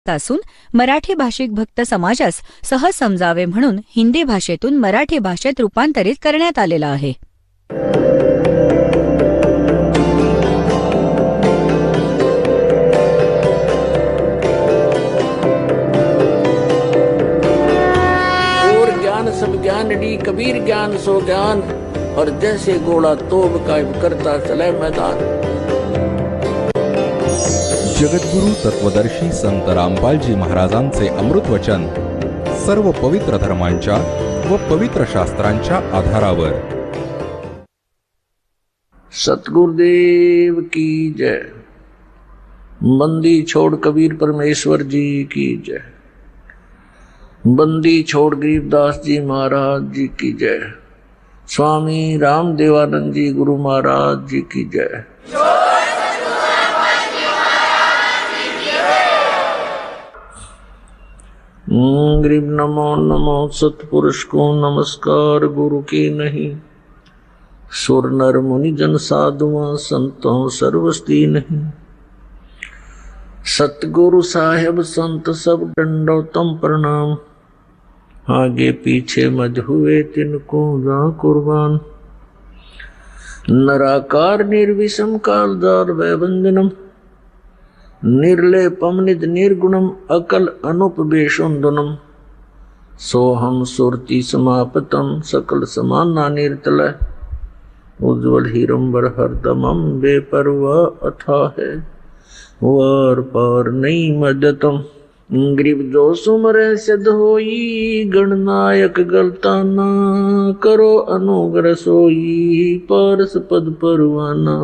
व्यस्त असून मराठी भाषिक भक्त समाजास सहज समजावे म्हणून हिंदी भाषेतून मराठी भाषेत रूपांतरित करण्यात आलेला आहे. सब ज्ञान डी कबीर ज्ञान सो ज्ञान और जैसे घोड़ा तोब कायम करता चले मैदान. जगद्गुरु तत्वदर्शी संत रामपालजी महाराजांचे अमृत वचन सर्व पवित्र धर्मांच्या व पवित्र शास्त्रांच्या आधारावर. सतगुरुदेव की जय. बंदी छोड़ कबीर परमेश्वर जी की जय. बंदी छोड़ गरीबदास जी महाराज जी की जय. स्वामी रामदेवानंद जी गुरु महाराज जी की जय. गरीब नमो नमो सतपुरुष को नमस्कार गुरु की नहीं. सुर नर मुनि जन साधुआ संतों सर्वस्ती नहीं. सतगुरु साहेब संत सब दंडोतम प्रणाम. आगे पीछे मज हुए तिनको जा कुर्बान. नराकार निर्विषम कालदार वैवंदनम निर्लेपम निज निर्गुणम अकल अनुपवेशुंदनम. सोहम सुरति समापतम सकल समाना निर्तल. उज्ज्वल हीरंबर हरदमम बेपरवाह अथा है वार पार नहीं मदतम. गरीब जो सुमरे सिद्ध होई गणनायक गलता ना करो अनुग्रह सोई पारस पद परवाना.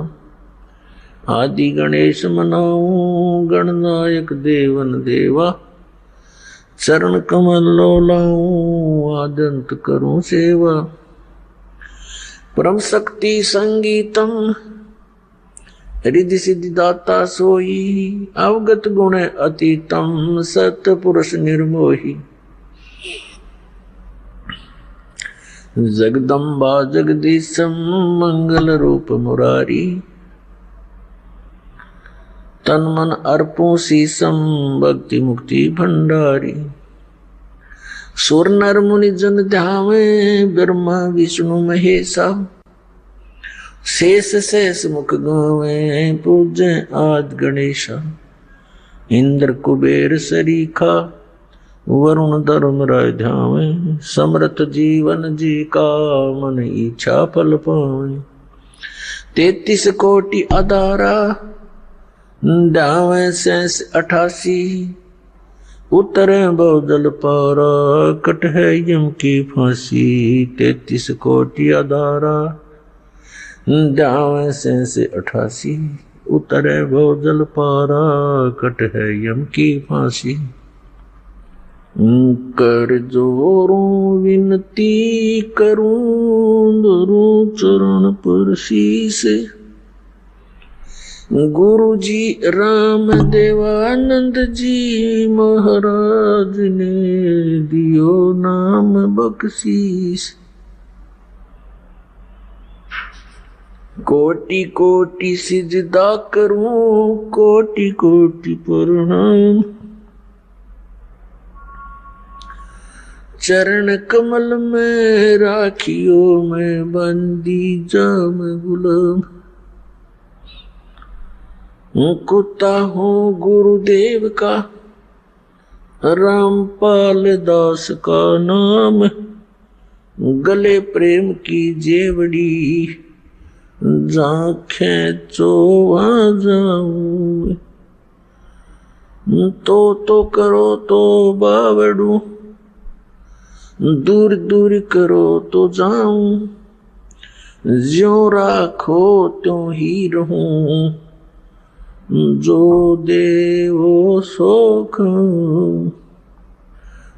आदि गणेश मनाऊं गणनायक देवन देवा. चरण कमल लो लाऊं आदंत करूं सेवा. परम शक्ति संगीतम रिद्धि सिद्धि दाता सोई. अवगत गुण अतीतम सत पुरुष निर्मोही. जगदम्बा जगदीशम मंगल रूप मुरारी. तन मन अर्पो शीसम भक्ति मुक्ति भंडारी. सुर नर मुनि जन ध्यावे ब्रह्मा विष्णु महेशा. शेष शेष मुख गावे पूजे आद गणेशा. इंद्र कुबेर सरीखा वरुण धर्म राय ध्यावे. समर्थ जीवन जी का मन इच्छा फल पावे. 33 कोटि अदारा ध्यावे शेष 88. उतरे बहुजल पारा कट है यम की फांसी. 33 कोटि अदारा जावे से 88. उतरे बहुजल पारा कट है यम की फांसी. कर जोरों विनती करूं धरूं चरण पर शीस. गुरु जी राम देवानंद जी महाराज ने दियो नाम बख्शीस. कोटि कोटि सिजदा करूं कोटि कोटि प्रणाम. चरण कमल में राखियो मैं बंदी जाम गुलाम. कुत्ता हूँ गुरुदेव का रामपाल दास का नाम. गले प्रेम की जेवड़ी जाखें चोवा जाऊं. तो करो तो बावड़ू दूर दूर करो तो जाऊं. ज्यों राखो त्यों ही रहूं जो देवो सो खाऊं.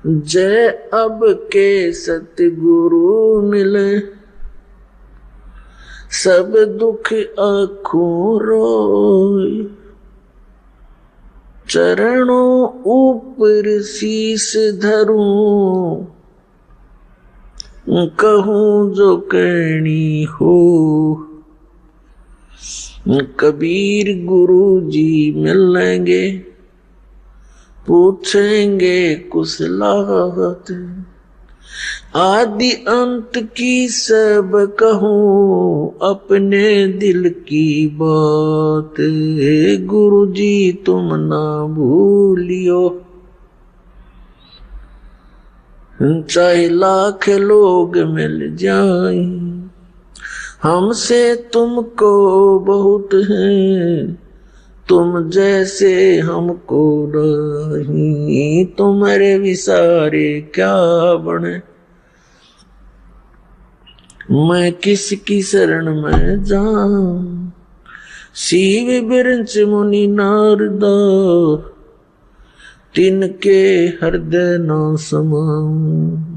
जय अब के सतगुरु मिले सब दुख आँखों रोए. चरणों ऊपर शीस धरूं कहूं जो कहनी हो. कबीर गुरु जी मिलेंगे पूछेंगे कुशलाहत, आदि अंत की सब कहूँ अपने दिल की बात। गुरु जी तुम ना भूलियो, चाहे लाख लोग मिल जाएं, हमसे तुमको बहुत है, तुम जैसे हमको नहीं। तुम्हारे विसारे क्या बने, मैं किसकी शरण में जाऊं। शिव बिरंच मुनि नारदा, तिनके हृदय न समाऊं।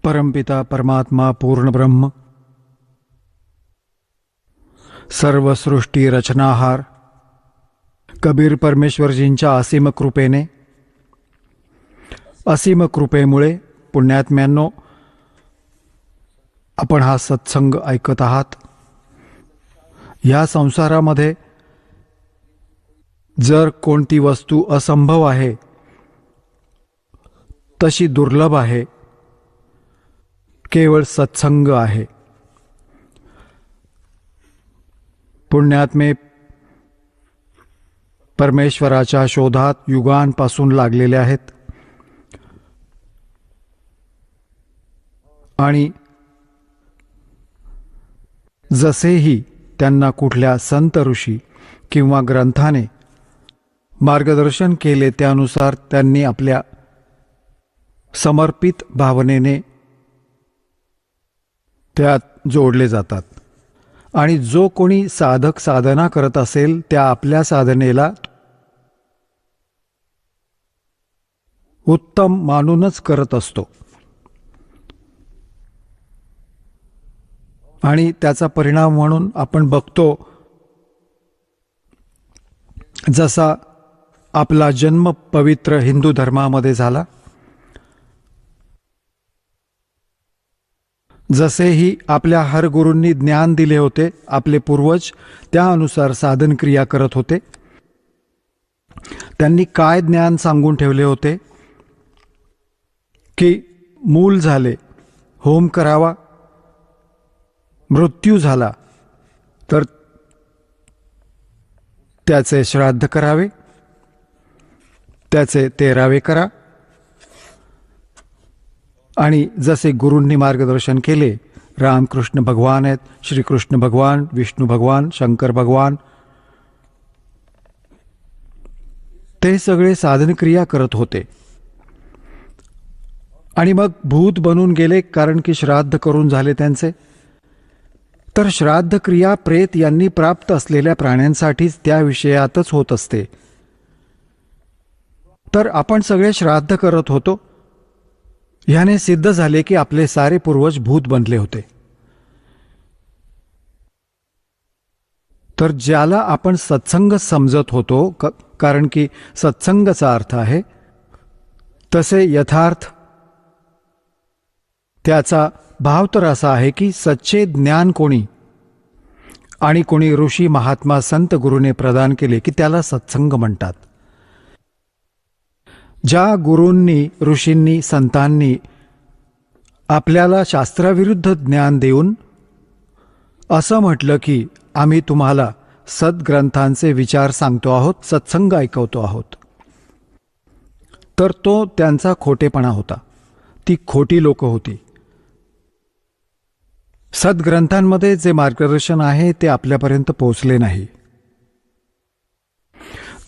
परमपिता परमात्मा पूर्ण ब्रह्म, सर्व सृष्टी रचनाहार कबीर परमेश्वरजींच्या असीम कृपेने, असीम कृपेमुळे पुण्यात्म्यांनो आपण हा सत्संग ऐकत आहात. या संसारामध्ये जर कोणती वस्तू असंभव आहे, तशी दुर्लभ आहे, केवळ सत्संग आहे. पुण्यात्मे परमेश्वराच्या शोधात युगांपासून लागलेले आहेत आणि जसेही त्यांना कुठल्या संत ऋषी किंवा ग्रंथाने मार्गदर्शन केले, त्यानुसार त्यांनी आपल्या समर्पित भावनेने त्यात जोडले जातात. आणि जो कोणी साधक साधना करत असेल, त्या आपल्या साधनेला उत्तम मानूनच करत असतो आणि त्याचा परिणाम म्हणून आपण बघतो, जसा आपला जन्म पवित्र हिंदू धर्मामध्ये झाला, जसेही आपल्या हर गुरूंनी ज्ञान दिले होते, आपले पूर्वज त्यानुसार साधन क्रिया करत होते. त्यांनी काय ज्ञान सांगून ठेवले होते की मूल झाले, होम करावा, मृत्यू झाला तर त्याचे श्राद्ध करावे, त्याचे 13वे करा. आणि जसे गुरूंनी मार्गदर्शन केले, रामकृष्ण भगवान आहेत, श्रीकृष्ण भगवान, विष्णू भगवान, शंकर भगवान, ते सगळे साधनक्रिया करत होते. आणि मग भूत बनून गेले, कारण की श्राद्ध करून झाले त्यांचे. तर श्राद्ध क्रिया प्रेत यांनी प्राप्त असलेल्या प्राण्यांसाठीच त्या विषयातच होत असते. तर आपण सगळे श्राद्ध करत होतो. ह्याने सिद्ध झाले की आपले सारे पूर्वज भूत बनले होते. तर ज्याला आपण सत्संग समजत होतो, कारण की सत्संगाचा अर्थ आहे, तसे यथार्थ त्याचा भाव तर असा आहे की सच्चे ज्ञान कोणी आणि कोणी ऋषी महात्मा संत गुरूने प्रदान केले की त्याला सत्संग म्हणतात. ज्या गुरूंनी, ऋषींनी, संतांनी आपल्याला शास्त्राविरुद्ध ज्ञान देऊन असं म्हटलं की आम्ही तुम्हाला सद्ग्रंथांचे विचार सांगतो आहोत, सत्संग ऐकवतो आहोत, तर तो त्यांचा खोटेपणा होता. ती खोटी लोक होती. सद्ग्रंथांमध्ये जे मार्गदर्शन आहे ते आपल्यापर्यंत पोहोचले नाही.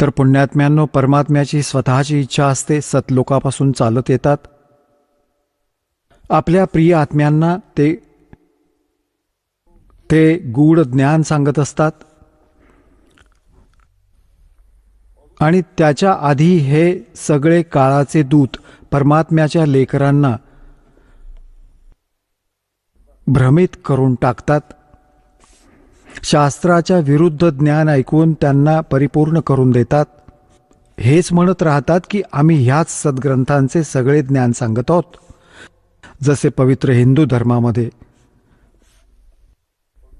तर पुण्यात्म्यांनो, परमात्म्याची स्वतःची इच्छा असते. सतलोकापासून चालत येतात. आपल्या प्रिय आत्म्यांना ते गूढ ज्ञान सांगत असतात. आणि त्याच्या आधी हे सगळे काळाचे दूत परमात्म्याच्या लेकरांना भ्रमित करून टाकतात. शास्त्राच्या विरुद्ध ज्ञान ऐकून त्यांना परिपूर्ण करून देतात. हेच म्हणत राहतात की आम्ही ह्याच सद्ग्रंथांचे सगळे ज्ञान सांगत आहोत. जसे पवित्र हिंदू धर्मामध्ये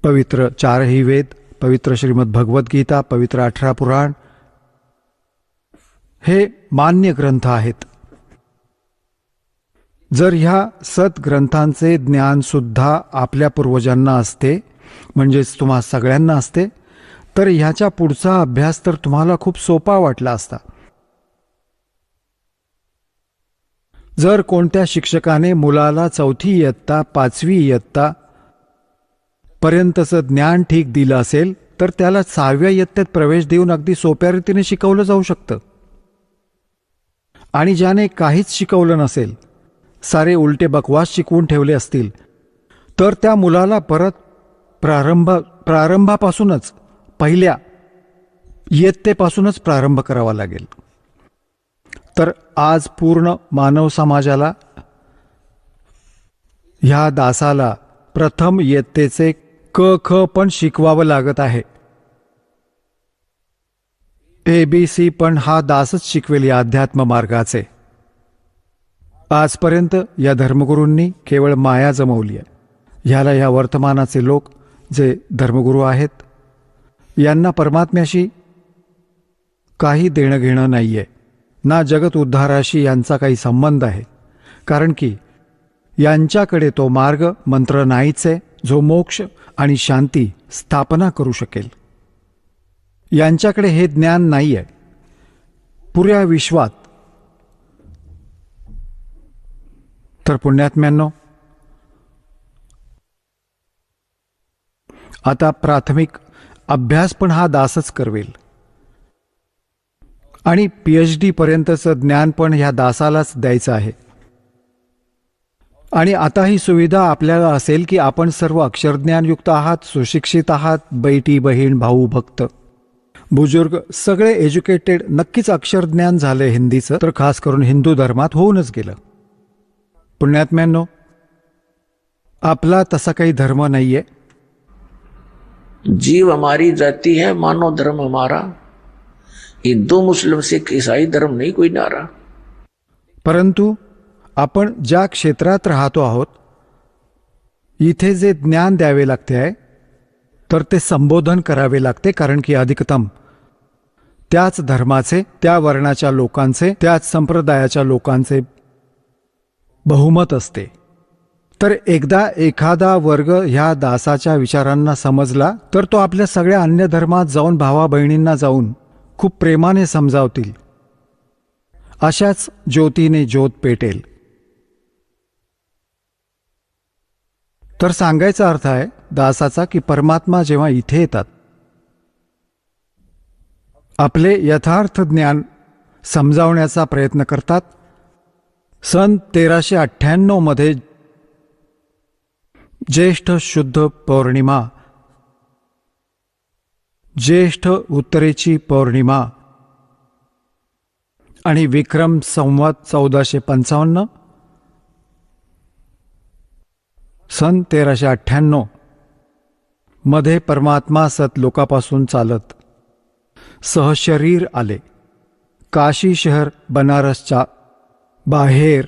पवित्र 4ही वेद, पवित्र श्रीमद भगवद्गीता, पवित्र 18 पुराण हे मान्य ग्रंथ आहेत. जर ह्या सद्ग्रंथांचे ज्ञान सुद्धा आपल्या पूर्वजांना असते, म्हणजेच तुम्हा सगळ्यांना असते, तर ह्याच्या पुढचा अभ्यास तर तुम्हाला खूप सोपा वाटला असता. जर कोणत्या शिक्षकाने मुलाला 4थी इयत्ता 5वी इयत्ता पर्यंतचं ज्ञान ठीक दिलं असेल, तर त्याला 6व्या इयत्तेत प्रवेश देऊन अगदी सोप्या रीतीने शिकवलं जाऊ शकतं. आणि ज्याने काहीच शिकवलं नसेल, सारे उलटे बकवास शिकवून ठेवले असतील, तर त्या मुलाला परत प्रारंभापासूनच, पहिल्या इयत्तेपासूनच प्रारंभ करावा लागेल. तर आज पूर्ण मानव समाजाला, ह्या दासाला प्रथम इयत्तेचे क ख पण शिकवावं लागत आहे. ABC पण हा दासच शिकवेल या अध्यात्म मार्गाचे. आजपर्यंत या धर्मगुरूंनी केवळ माया जमवली आहे. ह्याला ह्या वर्तमानाचे लोक जे धर्मगुरू आहेत, यांना परमात्म्याशी काही देणं घेणं नाही आहे, ना जगत उद्धाराशी यांचा काही संबंध आहे. कारण की यांच्याकडे तो मार्ग मंत्र नाहीच आहे जो मोक्ष आणि शांती स्थापना करू शकेल. यांच्याकडे हे ज्ञान नाही आहे. पुऱ्या विश्वात तर पुण्यात्म्यांनो, आता प्राथमिक अभ्यास पण हा दासच करवेल आणि PhD पर्यंतचं ज्ञान पण ह्या दासालाच द्यायचं आहे. आणि आता ही सुविधा आपल्याला असेल की आपण सर्व अक्षरज्ञानयुक्त आहात, सुशिक्षित आहात, बैटी बहीण भाऊ भक्त बुजुर्ग सगळे एज्युकेटेड, नक्कीच अक्षरज्ञान झाले हिंदीचं, तर खास करून हिंदू धर्मात होऊनच गेलं. पुण्यात्म्यांनो, आपला तसा काही धर्म नाहीये. जीव हमारी जाति है, मानो धर्म हमारा. हिंदू मुस्लिम सिख ईसाई धर्म नहीं कोई नारा. परंतु आपण ज्या क्षेत्रात राहतो आहोत, इथे जे ज्ञान द्यावे लागते आहे, तर ते संबोधन करावे लागते. कारण की अधिकतम त्याच धर्माचे, त्या वर्णाच्या लोकांचे, त्याच संप्रदायाच्या लोकांचे बहुमत असते. तर एकदा एखादा वर्ग ह्या दासाच्या विचारांना समजला, तर तो आपल्या सगळ्या अन्य धर्मात जाऊन भावा बहिणींना जाऊन खूप प्रेमाने समजावतील. अशाच ज्योतीने ज्योत पेटेल. तर सांगायचा अर्थ आहे दासाचा की परमात्मा जेव्हा इथे येतात, आपले यथार्थ ज्ञान समजावण्याचा प्रयत्न करतात. सन 1398 मध्ये ज्येष्ठ शुद्ध पौर्णिमा, ज्येष्ठ उत्तरेची पौर्णिमा आणि विक्रम संवत 1455 सन 1398 मध्ये परमात्मा सतलोकापासून चालत सहशरीर आले. काशी शहर बनारसच्या बाहेर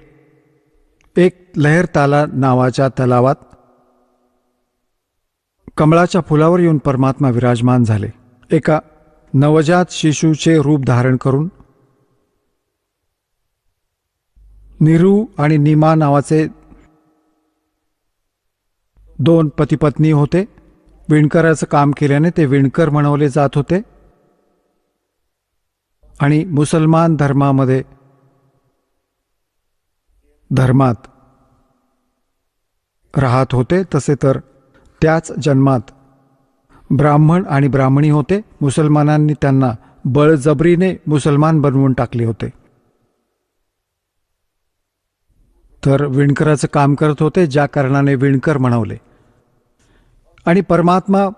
एक लहरताला नावाच्या तलावात कमळाच्या फुलावर येऊन परमात्मा विराजमान झाले. एका नवजात शिशूचे रूप धारण करून. निरू आणि निमा नावाचे 2 पतिपत्नी होते. विणकराचं काम केल्याने ते विणकर म्हणवले जात होते आणि मुसलमान धर्मात राहत होते. तसे तर त्याच जन्मात ब्राह्मण आणि ब्राह्मणी होते. मुसलमानांनी त्यांना बळजबरीने मुसलमान बनवून टाकले होते. तर विणकराचं काम करत होते, ज्या कारणाने विणकर म्हणवले. आणि परमात्मा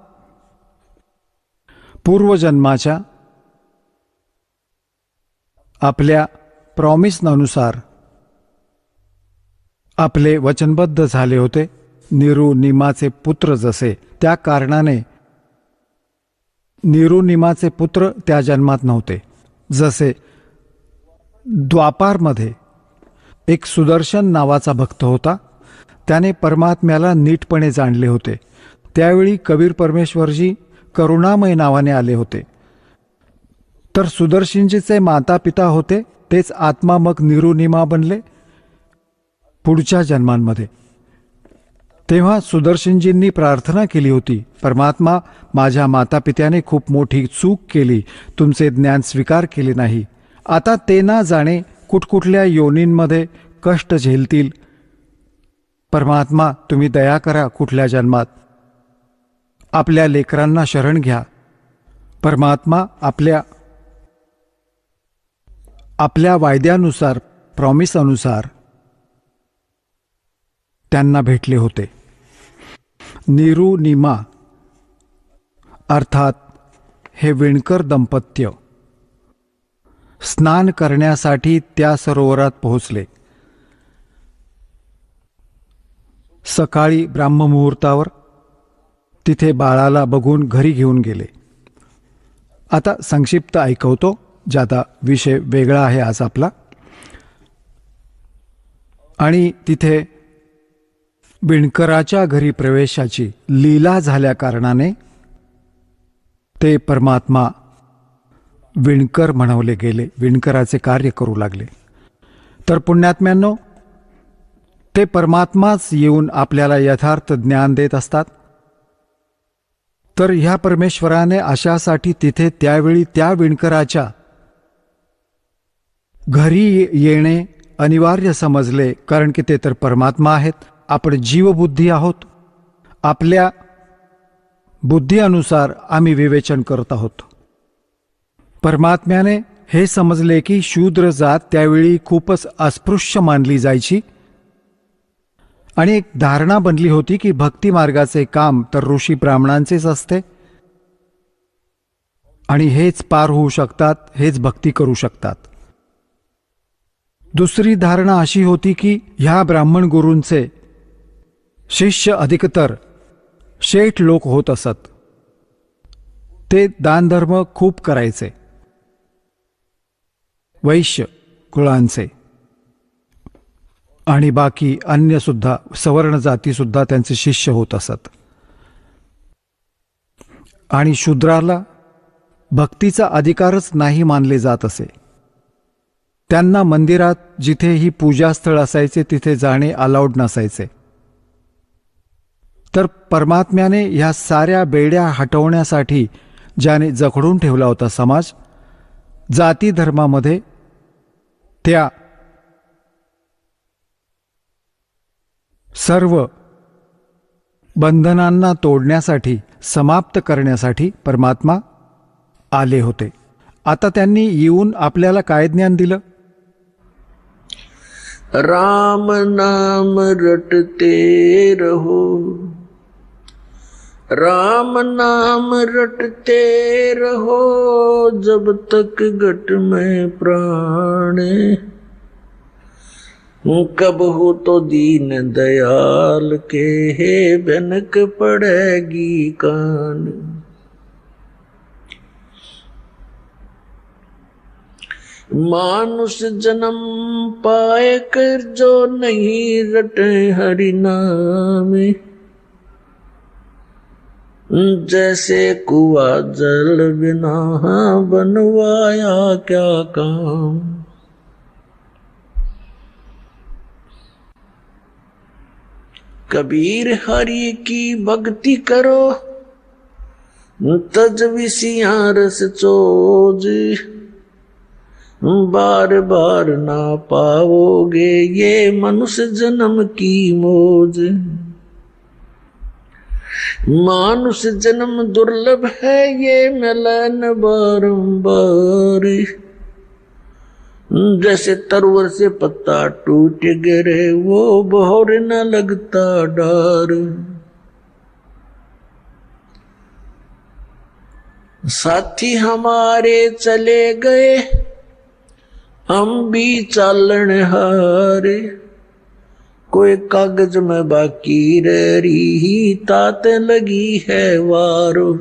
पूर्वजन्माच्या आपल्या प्रॉमिसनुसार आपले वचनबद्ध झाले होते. निरू निमाचे पुत्र जसे, त्या कारणाने निरू निमाचे पुत्र त्या जन्मात नव्हते. जसे द्वापारमध्ये एक सुदर्शन नावाचा भक्त होता. त्याने परमात्म्याला नीटपणे जाणले होते. त्यावेळी कबीर परमेश्वरजी करुणामय नावाने आले होते. तर सुदर्शनजीचे माता पिता होते तेच आत्मा मग निरुनिमा बनले पुढच्या जन्मांमध्ये. तेव्हा सुदर्शनजींनी प्रार्थना केली होती, परमात्मा, माझ्या मातापित्याने खूप मोठी चूक केली, तुमचे ज्ञान स्वीकार केले नाही. आता ते ना जाणे कुठकुठल्या योनींमध्ये कष्ट झेलतील. परमात्मा, तुम्ही दया करा, कुठल्या जन्मात आपल्या लेकरांना शरण घ्या. परमात्मा आपल्या वायद्यानुसार, प्रॉमिस अनुसार त्यांना भेटले होते. निरुनिमा अर्थात हे विणकर दंपत्य स्नान करण्यासाठी त्या सरोवरात पोहोचले. सकाळी ब्राह्ममुहूर्तावर तिथे बाळाला बघून घरी घेऊन गेले. आता संक्षिप्त ऐकवतो, ज्यादा विषय वेगळा आहे आज आपला. आणि तिथे विणकराच्या घरी प्रवेशाची लीला झाल्या कारणाने ते परमात्मा विणकर म्हणवले गेले, विणकराचे कार्य करू लागले. तर पुण्यात्म्यांनो, ते परमात्माच येऊन आपल्याला यथार्थ ज्ञान देत असतात. तर ह्या परमेश्वराने अशासाठी तिथे त्यावेळी त्या विणकराच्या घरी येणे अनिवार्य समजले, कारण की ते तर परमात्मा आहेत, आपण जीवबुद्धी आहोत. आपल्या बुद्धीनुसार आम्ही विवेचन करत आहोत. परमात्म्याने हे समजले की शूद्र जात त्यावेळी खूपच अस्पृश्य मानली जायची आणि एक धारणा बनली होती की भक्ती मार्गाचे काम तर ऋषी ब्राह्मणांचेच असते आणि हेच पार होऊ शकतात, हेच भक्ती करू शकतात. दुसरी धारणा अशी होती की ह्या ब्राह्मण गुरूंचे शिष्य अधिकतर शेठ लोक होत असत. ते दानधर्म खूप करायचे, वैश्य कुळांचे, आणि बाकी अन्य सुद्धा सवर्ण जाती सुद्धा त्यांचे शिष्य होत असत. आणि शूद्राला भक्तीचा अधिकारच नाही मानले जात असे. त्यांना मंदिरात जिथेही पूजास्थळ असायचे तिथे जाणे अलाउड नसायचे. तर परमात्म्याने ह्या साऱ्या बेड्या हटवण्यासाठी ज्याने जखडून ठेवला होता समाज, जाती धर्मामध्ये त्या सर्व बंधनांना तोडण्यासाठी, समाप्त करण्यासाठी परमात्मा आले होते. आता त्यांनी येऊन आपल्याला काय ज्ञान दिलं? राम नाम रटते रहो, राम नाम रटते रहो, जब तक घट में प्राण, कब हो तो दीन दयाल के, हे भनक पड़ेगी कान. मानुष जन्म पाए कर जो नहीं रटे हरि नाम, जैसे कुआ जल बिना बनवाया क्या काम. कबीर हरि की भक्ति करो, तज विसियां रस चोज, बार बार ना पाओगे ये मनुष्य जन्म की मौज. मानुष जन्म दुर्लभ है ये मिलन बारंबार, जैसे तरवर से पत्ता टूट गिरे वो बहोर न लगता डार. साथी हमारे चले गए हम भी चालन हारे, कोई कागज में बाकी रह रही तात लगी है वारो.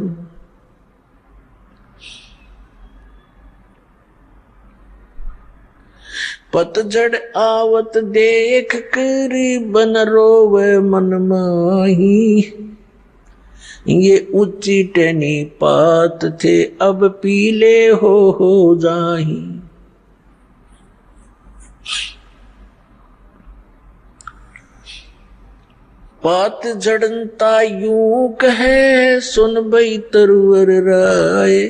पतझड़ आवत देख कर बन रोवे मन माही, ये ऊंची टहनी पात थे, अब पीले हो जाही। पात झड़नता यूं कहे, सुन बई तरवर राय,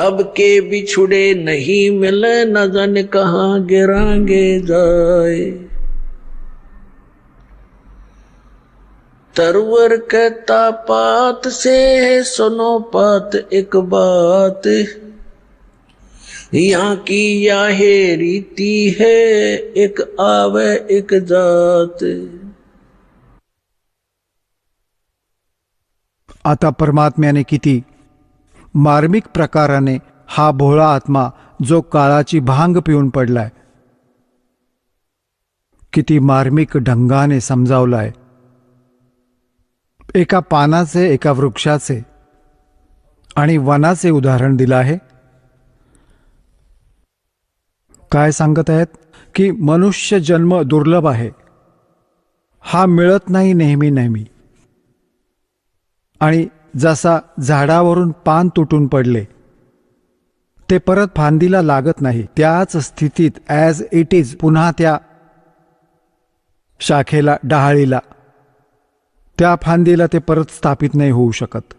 अब के बिछुड़े नहीं मिले, न जाने कहाँ गिरांगे जाए। तरवर कहता पात से, सुनो पात एक बात, यहाँ की याहे रीति है, एक आवे एक जात। आता परमात्म्याने किती मार्मिक प्रकाराने हा भोळा आत्मा जो काळाची भांग पिऊन पडलाय, किती मार्मिक ढंगाने समजावलाय। एका पानाचे, एका वृक्षाचे आणि वनाचे उदाहरण दिलं आहे। काय सांगत आहेत की मनुष्य जन्म दुर्लभ आहे, हा मिळत नाही नेहमी नेहमी। आणि जसा झाडावरून पान तुटून पडले ते परत फांदीला लागत नाही, त्याच स्थितीत ॲज इट इज पुन्हा त्या शाखेला, डहाळीला, त्या फांदीला ते परत स्थापित नाही होऊ शकत।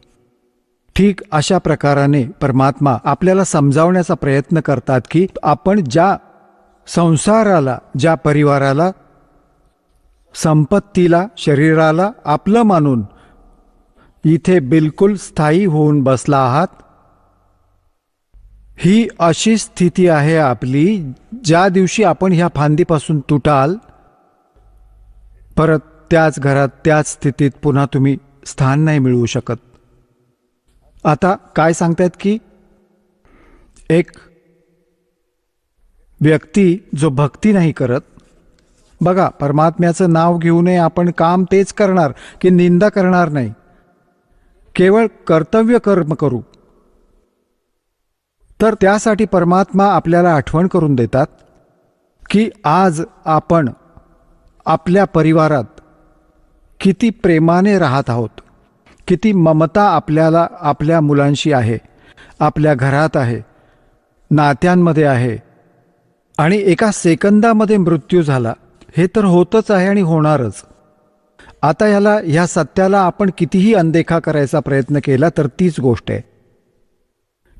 ठीक अशा प्रकाराने परमात्मा आपल्याला समजावण्याचा प्रयत्न करतात की आपण ज्या संसाराला, ज्या परिवाराला, संपत्तीला, शरीराला आपलं मानून इथे बिलकुल स्थायी होऊन बसला आहात, ही अशी स्थिती आहे आपली, ज्या दिवशी आपण ह्या फांदीपासून तुटाल, परत त्याच घरात, त्याच स्थितीत पुन्हा तुम्ही स्थान नाही मिळवू शकत। आता काय सांगतायत की एक व्यक्ती जो भक्ती नाही करत, बघा परमात्म्याचं नाव घेऊ नये, आपण काम तेच करणार की निंदा करणार नाही, केवळ कर्तव्य कर्म करू। तर त्यासाठी परमात्मा आपल्याला आठवण करून देतात की आज आपण आपल्या परिवारात किती प्रेमाने राहत आहोत, किती ममता आपल्याला आपल्या मुलांशी आहे, आपल्या घरात आहे, नात्यांमध्ये आहे। आणि एका सेकंदामध्ये मृत्यू झाला, हे तर होतच आहे आणि होणारच। आता ह्या सत्याला आपण कितीही अनदेखा करायचा प्रयत्न केला तर तीच गोष्ट आहे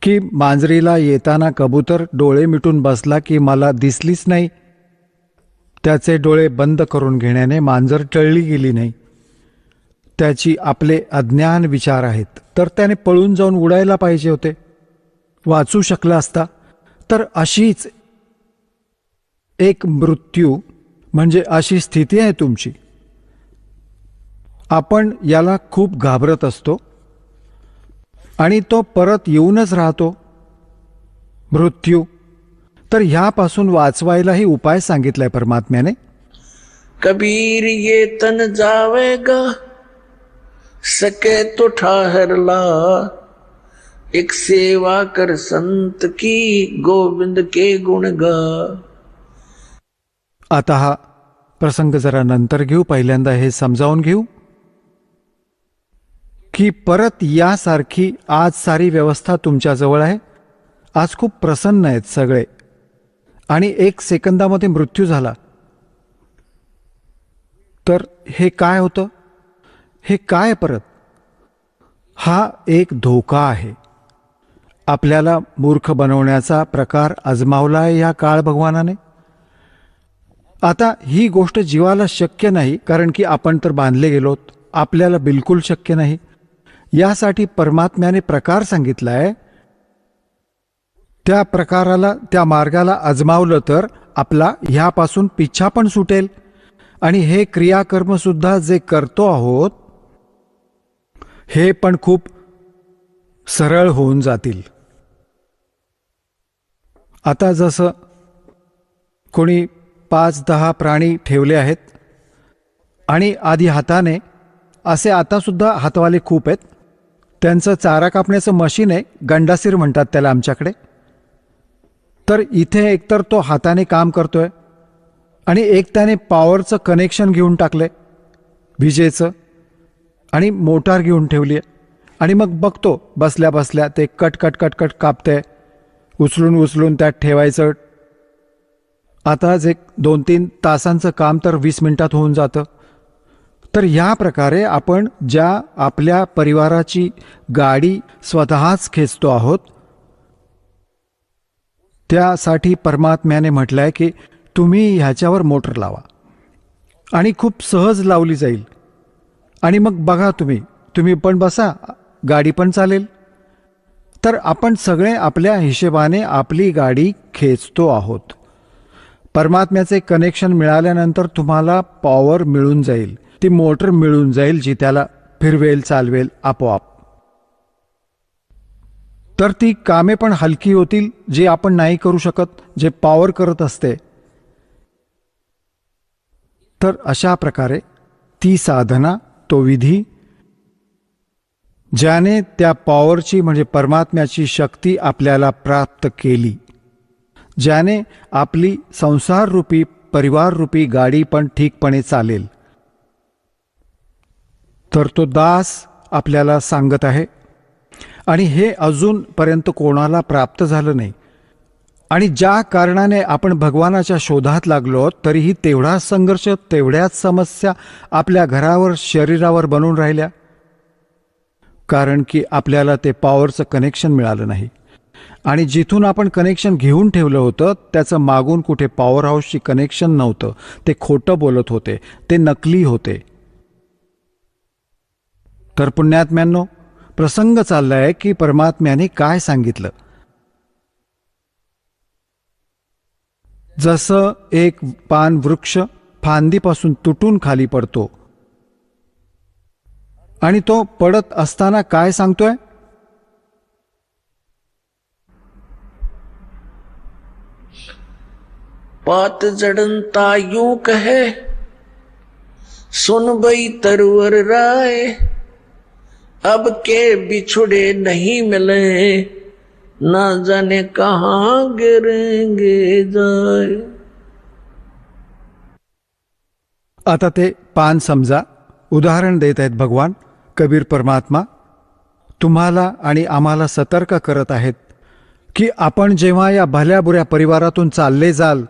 की मांजरीला येताना कबूतर डोळे मिटून बसला की मला दिसलीच नाही, त्याचे डोळे बंद करून घेण्याने मांजर टळली गेली नाही। त्याची आपले अज्ञान विचार आहेत, तर त्याने पळून जाऊन उडायला पाहिजे होते, वाचू शकला असता। तर अशीच एक मृत्यू म्हणजे अशी स्थिती आहे तुमची। आपण याला खूप घाबरत असतो आणि तो परत येऊनच राहतो, मृत्यू। तर ह्यापासून वाचवायलाही उपाय सांगितलाय परमात्म्याने। कबीर ये तन जावेगा, सके तो ठाहर ला, एक सेवा कर संत की, गोविंद के गुण गा। आता हा प्रसंग जरा नंतर घेऊ, पहिल्यांदा हे समजावून घेऊ की परत यासारखी आज सारी व्यवस्था तुमच्याजवळ आहे। आज खूप प्रसन्न आहेत सगळे आणि एक सेकंदामध्ये मृत्यू झाला तर हे काय होतं, हे काय परत? हा एक धोका आहे। आपल्याला मूर्ख बनवण्याचा प्रकार आजमावला आहे या काळ भगवानाने। आता ही गोष्ट जीवाला शक्य नाही, कारण की आपण तर बांधले गेलोत, आपल्याला बिलकुल शक्य नाही। यासाठी परमात्म्याने प्रकार सांगितलाय, त्या प्रकाराला, त्या मार्गाला आजमावलं तर आपला ह्यापासून पिच्छा पण सुटेल आणि हे क्रियाकर्म सुद्धा जे करतो आहोत हे पण खूप सरळ होऊन जातील। आता जसं कोणी 5-10 प्राणी ठेवले आहेत आणि आधी हाताने, असे आता सुद्धा हातवाले खूप आहेत, त्यांचं चारा कापण्याचं मशीन आहे, गंडासीर म्हणतात त्याला आमच्याकडे। तर इथे एकतर तो हाताने काम करतोय आणि एक त्याने पॉवरचं कनेक्शन घेऊन टाकलंय, विजेचं, आणि मोटार घेऊन ठेवली आहे आणि मग बघतो बसल्या बसल्या ते कट कट कट कट कापते, उचलून उचलून त्यात ठेवायचं. आताच एक 2-3 तासांचं काम तर 20 मिनिटात होऊन जातं. तर या प्रकारे आपण ज्या आपल्या परिवाराची गाडी स्वतःच खेचतो आहोत, त्यासाठी परमात्म्याने म्हटलंय की तुम्ही ह्याच्यावर मोटर लावा आणि खूप सहज लावली जाईल. आणि मग बघा तुम्ही पण बसा, गाडी पण चालेल. तर आपण सगळे आपल्या हिशेबाने आपली गाडी खेचतो आहोत. परमात्म्याचे कनेक्शन मिळाल्यानंतर तुम्हाला पॉवर मिळून जाईल, ती मोटर मिळून जाईल जी त्याला फिरवेल, चालवेल आपोआप. तर ती कामे पण हलकी होतील जी आपण नाही करू शकत, जे पॉवर करत असते. तर अशा प्रकारे ती साधना, तो विधी ज्याने त्या पॉवरची म्हणजे परमात्म्याची शक्ती आपल्याला प्राप्त केली, ज्याने आपली संसार रूपी, परिवार रूपी गाडी पण ठीकपणे चालेल. तर तो दास आपल्याला सांगत आहे आणि हे अजूनपर्यंत कोणाला प्राप्त झालं नाही. आणि ज्या कारणाने आपण भगवानाच्या शोधात लागलो तरीही तेवढाच संघर्ष, तेवढ्याच समस्या आपल्या घरावर, शरीरावर बनून राहिल्या, कारण की आपल्याला ते पॉवरचं कनेक्शन मिळालं नाही. आणि जिथून आपण कनेक्शन घेऊन ठेवलं होतं त्याचं मागून कुठे पॉवर हाऊसची कनेक्शन नव्हतं. ते खोटं बोलत होते, ते नकली होते. तर पुण्यात्म्यांनो, प्रसंग चाललाय की परमात्म्याने काय सांगितलं. जसं एक पान वृक्ष फांदीपासून तुटून खाली पडतो आणि तो पडत असताना काय सांगतोय, पात जड़नता यूं कहे, सुन बई तरवर राय, अब के बिछुड़े नहीं मिले, ना जाने कहाँ गिरेंगे जाए. आता ते पान समजा. उदाहरण देत आहेत भगवान कबीर परमात्मा. तुम्हाला आणि आम्हाला सतर्क करत आहेत की आपण जेव्हा या भल्या बुऱ्या परिवारातून चालले जाल,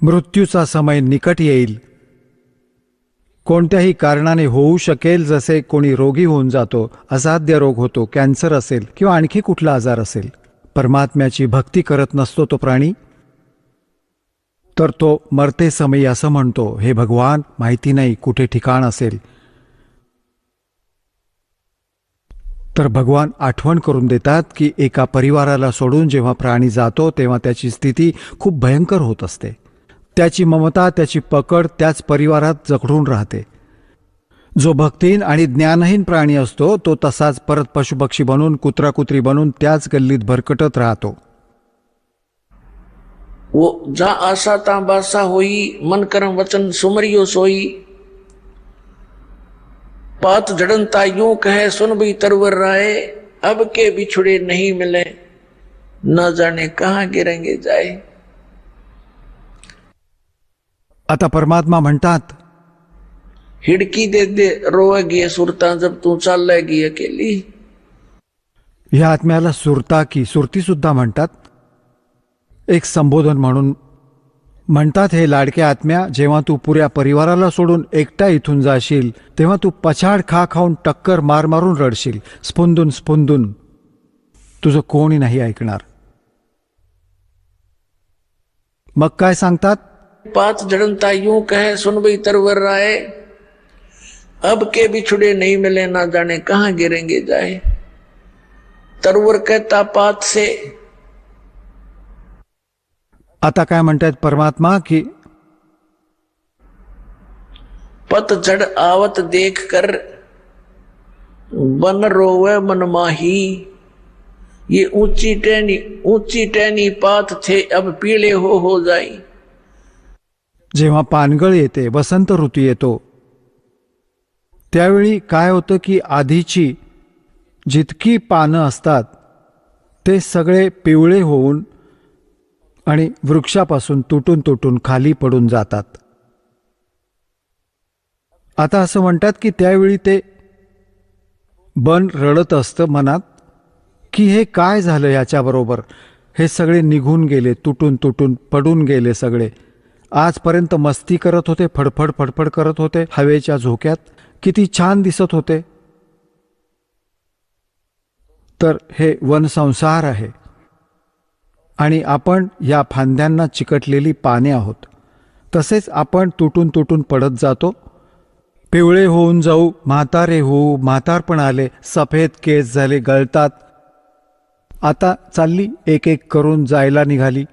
मृत्यूचा समय निकट येईल. कोणत्याही कारणाने होऊ शकेल, जसे कोणी रोगी होऊन जातो, असाध्य रोग होतो, कॅन्सर असेल किंवा आणखी कुठला आजार असेल. परमात्म्याची भक्ती करत नसतो तो प्राणी, तर तो मरते समयी असं म्हणतो, हे भगवान, माहिती नाही कुठे ठिकाण असेल. तर भगवान आठवण करून देतात की एका परिवाराला सोडून जेव्हा प्राणी जातो तेव्हा त्याची स्थिती खूप भयंकर होत असते. त्याची ममता, त्याची पकड त्याच परिवारात जखडून राहते. जो भक्तीहीन आणि ज्ञानहीन प्राणी असतो तो तसाच परत पशुपक्षी बनून, कुत्रा कुत्री बनून त्याच गल्लीत भरकटत राहतो. वो जा आशा ता बासा होई, मन करम वचन सुमरियो सोई. पात जड़नता यूं कहे, सुन भी तरवर राय, अब के बिछुड़े नहीं मिले, न जाने कहाँ गिरेंगे जाए. आता परमात्मा म्हणतात, हिडकी दे दे रोएगी सुरता, जब तू चाललेगी अकेली. ह्या आत्म्याला सुरता की सुरती सुद्धा म्हणतात. एक संबोधन म्हणून म्हणतात, हे लाडक्या आत्म्या, जेव्हा तू पुऱ्या परिवाराला सोडून एकटा इथून जाशील तेव्हा तू पछाड खा खाऊन टक्कर मार मारून रडशील, स्पुंदून स्पुंदून. तुझं कोणी नाही ऐकणार. मग काय सांगतात, पात जड़नता यूं कहे, सुन भी तरवर राय, अब के बिछुड़े नहीं मिले, ना जाने कहाँ गिरेंगे जाए. तरवर कहता पात से. आता काय म्हणतात परमात्मा की पतझड़ आवत देख कर बन रोवे मन माही, ये ऊंची टहनी पात थे, अब पीले हो जाई. जेव्हा पानगळ येते, वसंत ऋतू येतो, त्यावेळी काय होतं की आधीची जितकी पानं असतात ते सगळे पिवळे होऊन आणि वृक्षापासून तुटून तुटून खाली पडून जातात. आता असं म्हणतात की त्यावेळी ते बन रडत असतं मनात की हे काय झालं याच्याबरोबर, हे सगळे निघून गेले, तुटून तुटून पडून गेले सगळे. आजपर्यंत मस्ती करत होते, फडफड फडफड करत होते हवेच्या झोक्यात, किती छान दिसत होते. तर हे वनसंसार आहे आणि आपण या फांद्यांना चिकटलेली पाने आहोत. तसेच आपण तुटून तुटून पडत जातो, पिवळे होऊन जाऊ, म्हातारे होऊ, म्हातारपण आले, सफेद केस झाले, गळतात. आता चालली एक एक करून जायला निघाली.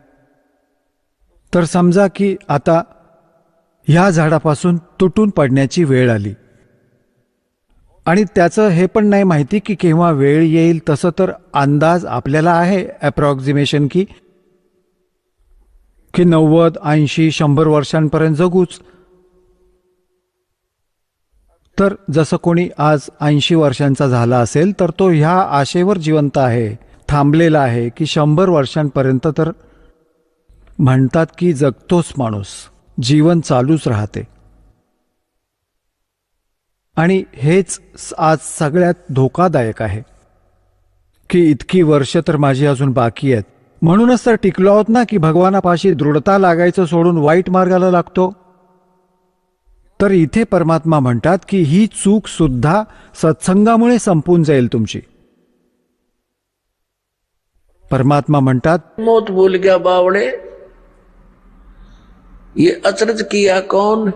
तर समजा की आता ह्या झाडापासून तुटून पडण्याची वेळ आली आणि त्याचं हे पण नाही माहिती की केव्हा वेळ येईल. तसं तर अंदाज आपल्याला आहे, अप्रॉक्सिमेशन की 90, 80, 100 वर्षांपर्यंत जगूच. तर जसं कोणी आज 80 वर्षांचा झाला असेल तर तो ह्या आशेवर जिवंत आहे, थांबलेला आहे की 100 वर्षांपर्यंत तर म्हणतात की जगतोच माणूस, जीवन चालूच राहते. आणि हेच आज सगळ्यात धोकादायक आहे की इतकी वर्ष तर माझी अजून बाकी आहेत. म्हणूनच तर टिकलो आहोत ना की भगवानापाशी दृढता लागायचं सोडून वाईट मार्गाला लागतो. तर इथे परमात्मा म्हणतात की ही चूक सुद्धा सत्संगामुळे संपून जाईल तुमची. परमात्मा म्हणतात, मौत भूल गया बावड़े, ये अचरज किया कौन,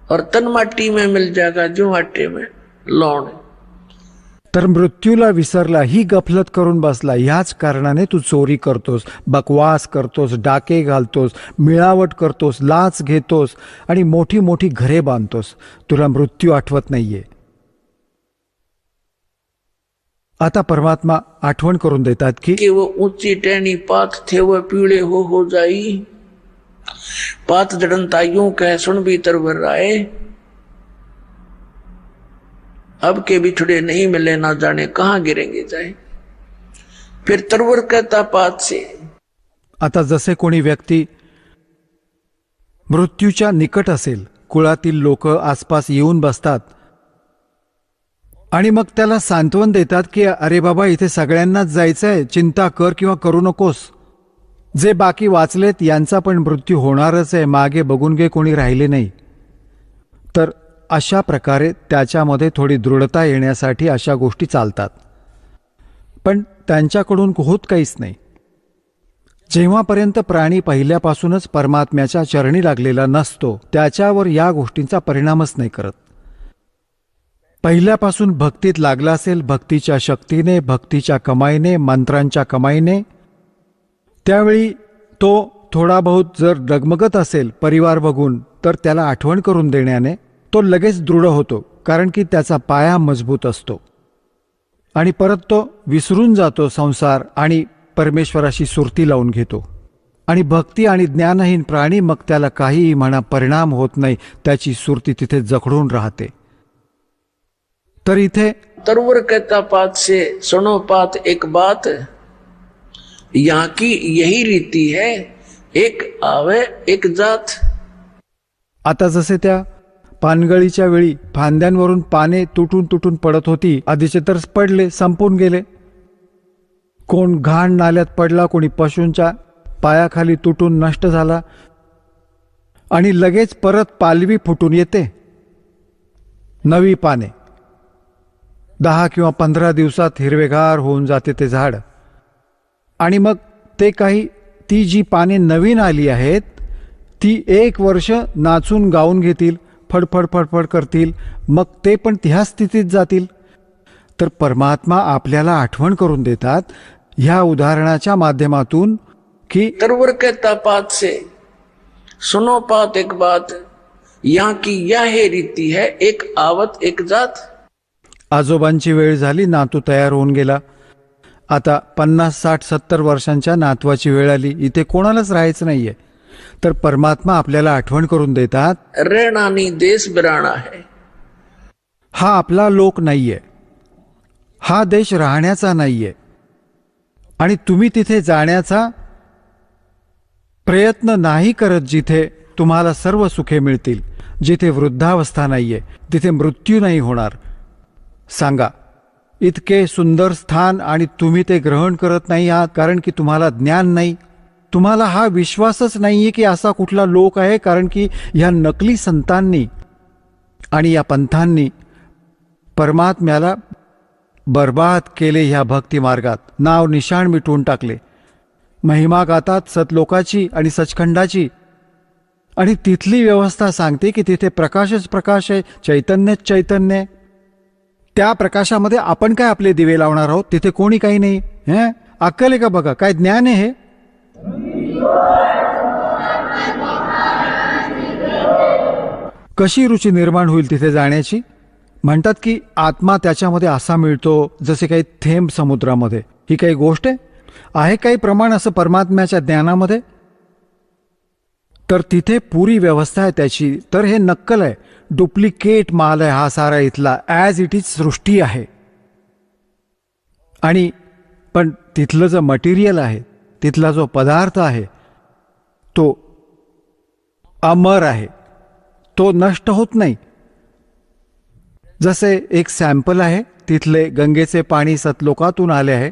और तन माटी में मिल जाएगा जो आटे में लौण. तर मृत्यूला विसरला, ही गफलत करून बसला. ह्याच कारणाने तू चोरी करतोस, बकवास करतोस, डाके घालतोस, मिळावट करतोस, लाच घेतोस आणि मोठी मोठी घरे बांधतोस. तुला मृत्यू आठवत नाहीये. आता परमात्मा आठवण करून देतात की वो ऊंची टहनी पात थे वो पीले हो जाई, पात जड़नता यूं कह सुन भी तरवर आए, अब के बिछड़े नहीं मिले ना जाने कहां गिरेंगे जाए. फिर तरवर कहता पात से. आता जसे कोणी व्यक्ती मृत्यूच्या निकट असेल, कुळातील लोक आसपास येऊन बसतात आणि मग त्याला सांत्वन देतात की अरे बाबा इथे सगळ्यांनाच जायचंय, चिंता कर किंवा करू नकोस, जे बाकी वाचलेत यांचा पण मृत्यू होणारच आहे, मागे बघून घे, कोणी राहिले नाही. तर अशा प्रकारे त्याच्यामध्ये थोडी दृढता येण्यासाठी अशा गोष्टी चालतात, पण त्यांच्याकडून होत काहीच नाही. जेव्हापर्यंत प्राणी पहिल्यापासूनच परमात्म्याच्या चरणी लागलेला नसतो त्याच्यावर या गोष्टींचा परिणामच नाही करत. पहिल्यापासून भक्तीत लागला असेल, भक्तीच्या शक्तीने, भक्तीच्या कमाईने, मंत्रांच्या कमाईने, त्यावेळी तो थोडा बहुत जर डगमगत असेल परिवार बघून तर त्याला आठवण करून देण्याने तो लगेच दृढ होतो, कारण की त्याचा पाया मजबूत असतो आणि परत तो विसरून जातो संसार आणि परमेश्वराशी सुरती लावून घेतो. आणि भक्ती आणि ज्ञानहीन प्राणी मग त्याला काहीही म्हणा परिणाम होत नाही, त्याची सुरती तिथे जखडून राहते. तर इथे तरवर कहता पात से सुनो पात एक बात, यहाँ की यही रीति है, एक आवे एक जात. आता जसे त्या पानगळीच्या वेळी फांद्यांवरून पाने तुटून तुटून पडत होती, आधीचे तर पडले, संपून गेले. कोण घाण नाल्यात पडला, कोणी पशूंच्या पायाखाली तुटून नष्ट झाला आणि लगेच परत पालवी फुटून येते, नवी पाने. 10 किंवा 15 दिवसात हिरवेगार होऊन जाते ते झाड. आणि मग ते काही ती जी पाने नवीन आली आहेत ती 1 वर्ष नाचून गाऊन घेतील, फडफड फडफड करतील, मग ते पण त्या स्थितीत जातील. तर परमात्मा आपल्याला आठवण करून देतात ह्या उदाहरणाच्या माध्यमातून की तरवर कहता पात से सुनो पात एक बात, यहाँ की यह रीति है, एक आवत एक जात. आजोबांची वेळ झाली, नातू तयार होऊन गेला. आता 50, 60, 70 वर्षांच्या नातवाची वेळ आली, इथे कोणालाच राहायचं नाहीये. तर परमात्मा आपल्याला आठवण करून देतात, रहनानी देश बिराना है. हा आपला लोक नाहीये, हा देश राहण्याचा नाहीये आणि तुम्ही तिथे जाण्याचा प्रयत्न नाही करत जिथे तुम्हाला सर्व सुखे मिळतील. जिथे वृद्धावस्था नाहीये तिथे मृत्यू नाही होणार. सांगा, इतके सुंदर स्थान आणि तुम्ही ते ग्रहण करत नाही आहात कारण की तुम्हाला ज्ञान नाही. तुम्हाला हा विश्वासच नाहीये की असा कुठला लोक आहे, कारण की ह्या नकली संतांनी आणि या पंथांनी परमात्म्याला बर्बाद केले. ह्या भक्ती मार्गात नाव निशाण मिटवून टाकले. महिमा गातात सतलोकाची आणि सचखंडाची, आणि तिथली व्यवस्था सांगते की तिथे प्रकाशच प्रकाश आहे, चैतन्यच चैतन्य आहे. त्या प्रकाशामध्ये आपण काय आपले दिवे लावणार आहोत? तिथे कोणी काही नाही. अक्कल आहे का बघा, काय ज्ञान आहे हे? कशी रुची निर्माण होईल तिथे जाण्याची? म्हणतात की आत्मा त्याच्यामध्ये असा मिळतो जसे काही थेंब समुद्रामध्ये. ही काही गोष्ट आहे काही प्रमाण असं परमात्म्याच्या ज्ञानामध्ये? तर तिथे पुरी व्यवस्था आहे त्याची. तर हे नक्कल आहे, डुप्लिकेट माल आहे हा सारा इथला. ॲज इट इज सृष्टी आहे. आणि पण तिथलं जो मटेरियल आहे, तिथला जो पदार्थ आहे तो अमर आहे, तो नष्ट होत नाही. जसे एक सॅम्पल आहे, तिथले गंगेचे पाणी सतलोकातून आले आहे.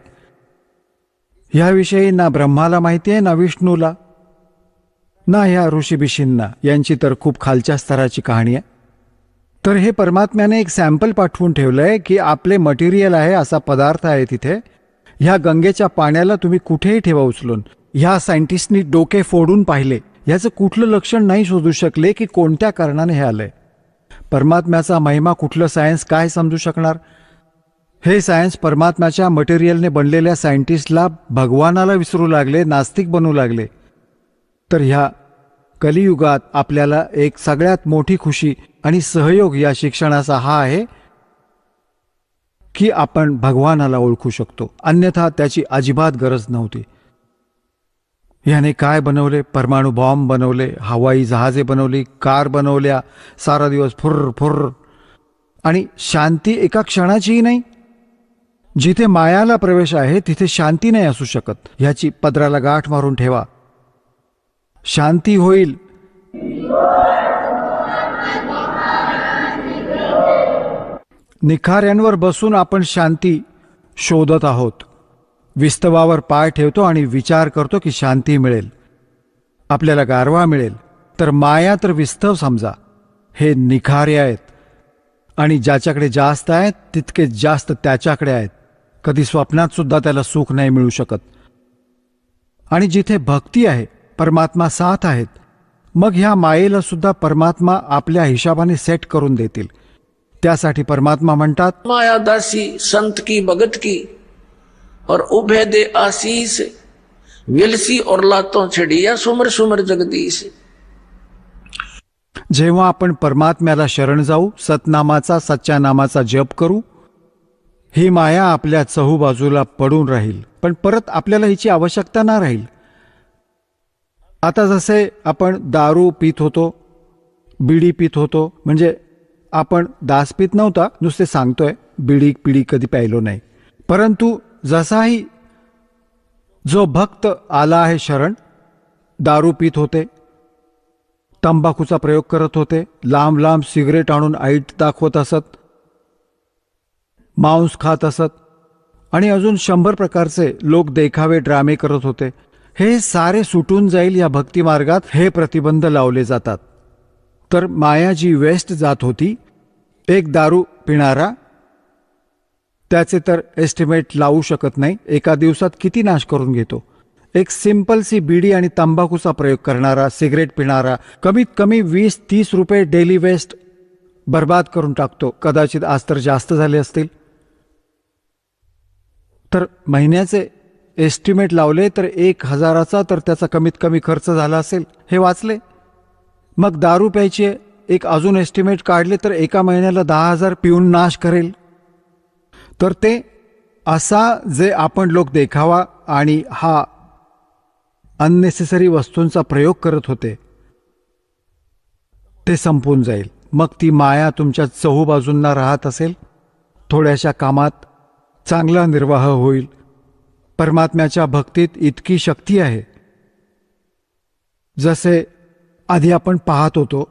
ह्याविषयी ना ब्रह्माला माहिती आहे, ना विष्णूला, ना ह्या ऋषीबिशींना. यांची तर खूप खालच्या स्तराची कहाणी आहे. तर हे परमात्म्याने एक सॅम्पल पाठवून ठेवलंय की आपले मटेरियल आहे, असा पदार्थ आहे तिथे. ह्या गंगेच्या पाण्याला तुम्ही कुठेही ठेवा उचलून. ह्या सायंटिस्टनी डोके फोडून पाहिले, ह्याचं कुठलं लक्षण नाही शोधू शकले की कोणत्या कारणाने हे आलंय. परमात्म्याचा महिमा कुठलं सायन्स काय समजू शकणार? हे सायन्स परमात्म्याच्या मटेरियलने बनलेल्या सायंटिस्टला भगवानाला विसरू लागले, नास्तिक बनवू लागले. तर ह्या कलियुगात आपल्याला एक सगळ्यात मोठी खुशी आणि सहयोग या शिक्षणाचा हा आहे की आपण भगवानाला ओळखू शकतो. अन्यथा त्याची अजिबात गरज नव्हती. याने काय बनवले? परमाणु बॉम्ब बनवले, हवाई जहाजे बनवली, कार बनवल्या, सारा दिवस फुर्र फुर्र, आणि शांती एका क्षणाचीही नाही. जिथे मायाला प्रवेश आहे तिथे शांती नाही असू शकत. ह्याची पदराला गाठ मारून ठेवा, शांती होईल. निखाऱ्यांवर बसून आपण शांती शोधत आहोत. विस्तवावर पाय ठेवतो आणि विचार करतो की शांती मिळेल, आपल्याला गारवा मिळेल. तर माया तर विस्तव समजा, हे निखारे आहेत. आणि ज्याच्याकडे जास्त आहेत तितके जास्त त्याच्याकडे आहेत. कधी स्वप्नात सुद्धा त्याला सुख नाही मिळू शकत. आणि जिथे भक्ती आहे, परमात्मा साथ आहेत, मग ह्या मायेला सुद्धा परमात्मा आपल्या हिशाबाने सेट करून देतील. त्यासाठी परमात्मा म्हणतात, माया दासी संत की भगत की और उभय दे आशीष, विलसी और लातों छड़िया सुमर सुमर जगदीश. जेव्हा आपण परमात्म्याला शरण जाऊ, सतनामाचा सच्च्या नामाचा जप करू, ही माया आपल्या चहूबाजूला पडून राहील, पण परत आपल्याला हिची आवश्यकता ना राहील. आता जसे आपण दारू पित होतो, बिडी पित होतो, म्हणजे आपण दास पित नव्हता, नुसते सांगतोय, बिडी पिडी कधी प्यायलो नाही. परंतु जसाही जो भक्त आला आहे शरण, दारू पित होते, तंबाखूचा प्रयोग करत होते, लांब लांब सिगरेट आणून आईट दाखवत असत, मांस खात असत, आणि अजून 100 प्रकारचे लोक देखावे ड्रामे करत होते. हे सारे सुटून जाईल या भक्ती मार्गात. हे प्रतिबंध लावले जातात. तर माया जी वेस्ट जात होती, एक दारू पिणारा त्याचे तर एस्टिमेट लावू शकत नाही, एका दिवसात किती नाश करून घेतो. एक सिंपल सी बीडी आणि तंबाखूचा प्रयोग करणारा, सिगरेट पिणारा कमीत कमी 20-30 रुपये डेली वेस्ट बर्बाद करून टाकतो. कदाचित आज तर जास्त झाले असतील. तर महिन्याचे एस्टिमेट लावले तर 1000चा तर त्याचा कमीत कमी खर्च झाला असेल, हे वाचले. मग दारू प्यायची एक अजून एस्टिमेट काढले तर एका महिन्याला 10,000 पिऊन नाश करेल. तर ते असा जे आपण लोक देखावा आणि हा अननेसेसरी वस्तूंचा प्रयोग करत होते, ते संपून जाईल. मग ती माया तुमच्या चहूबाजूंना राहत असेल, थोड्याशा कामात चांगला निर्वाह होईल. परमात्म्याच्या भक्तीत इतकी शक्ती आहे. जसे आधी आपण पाहत होतो,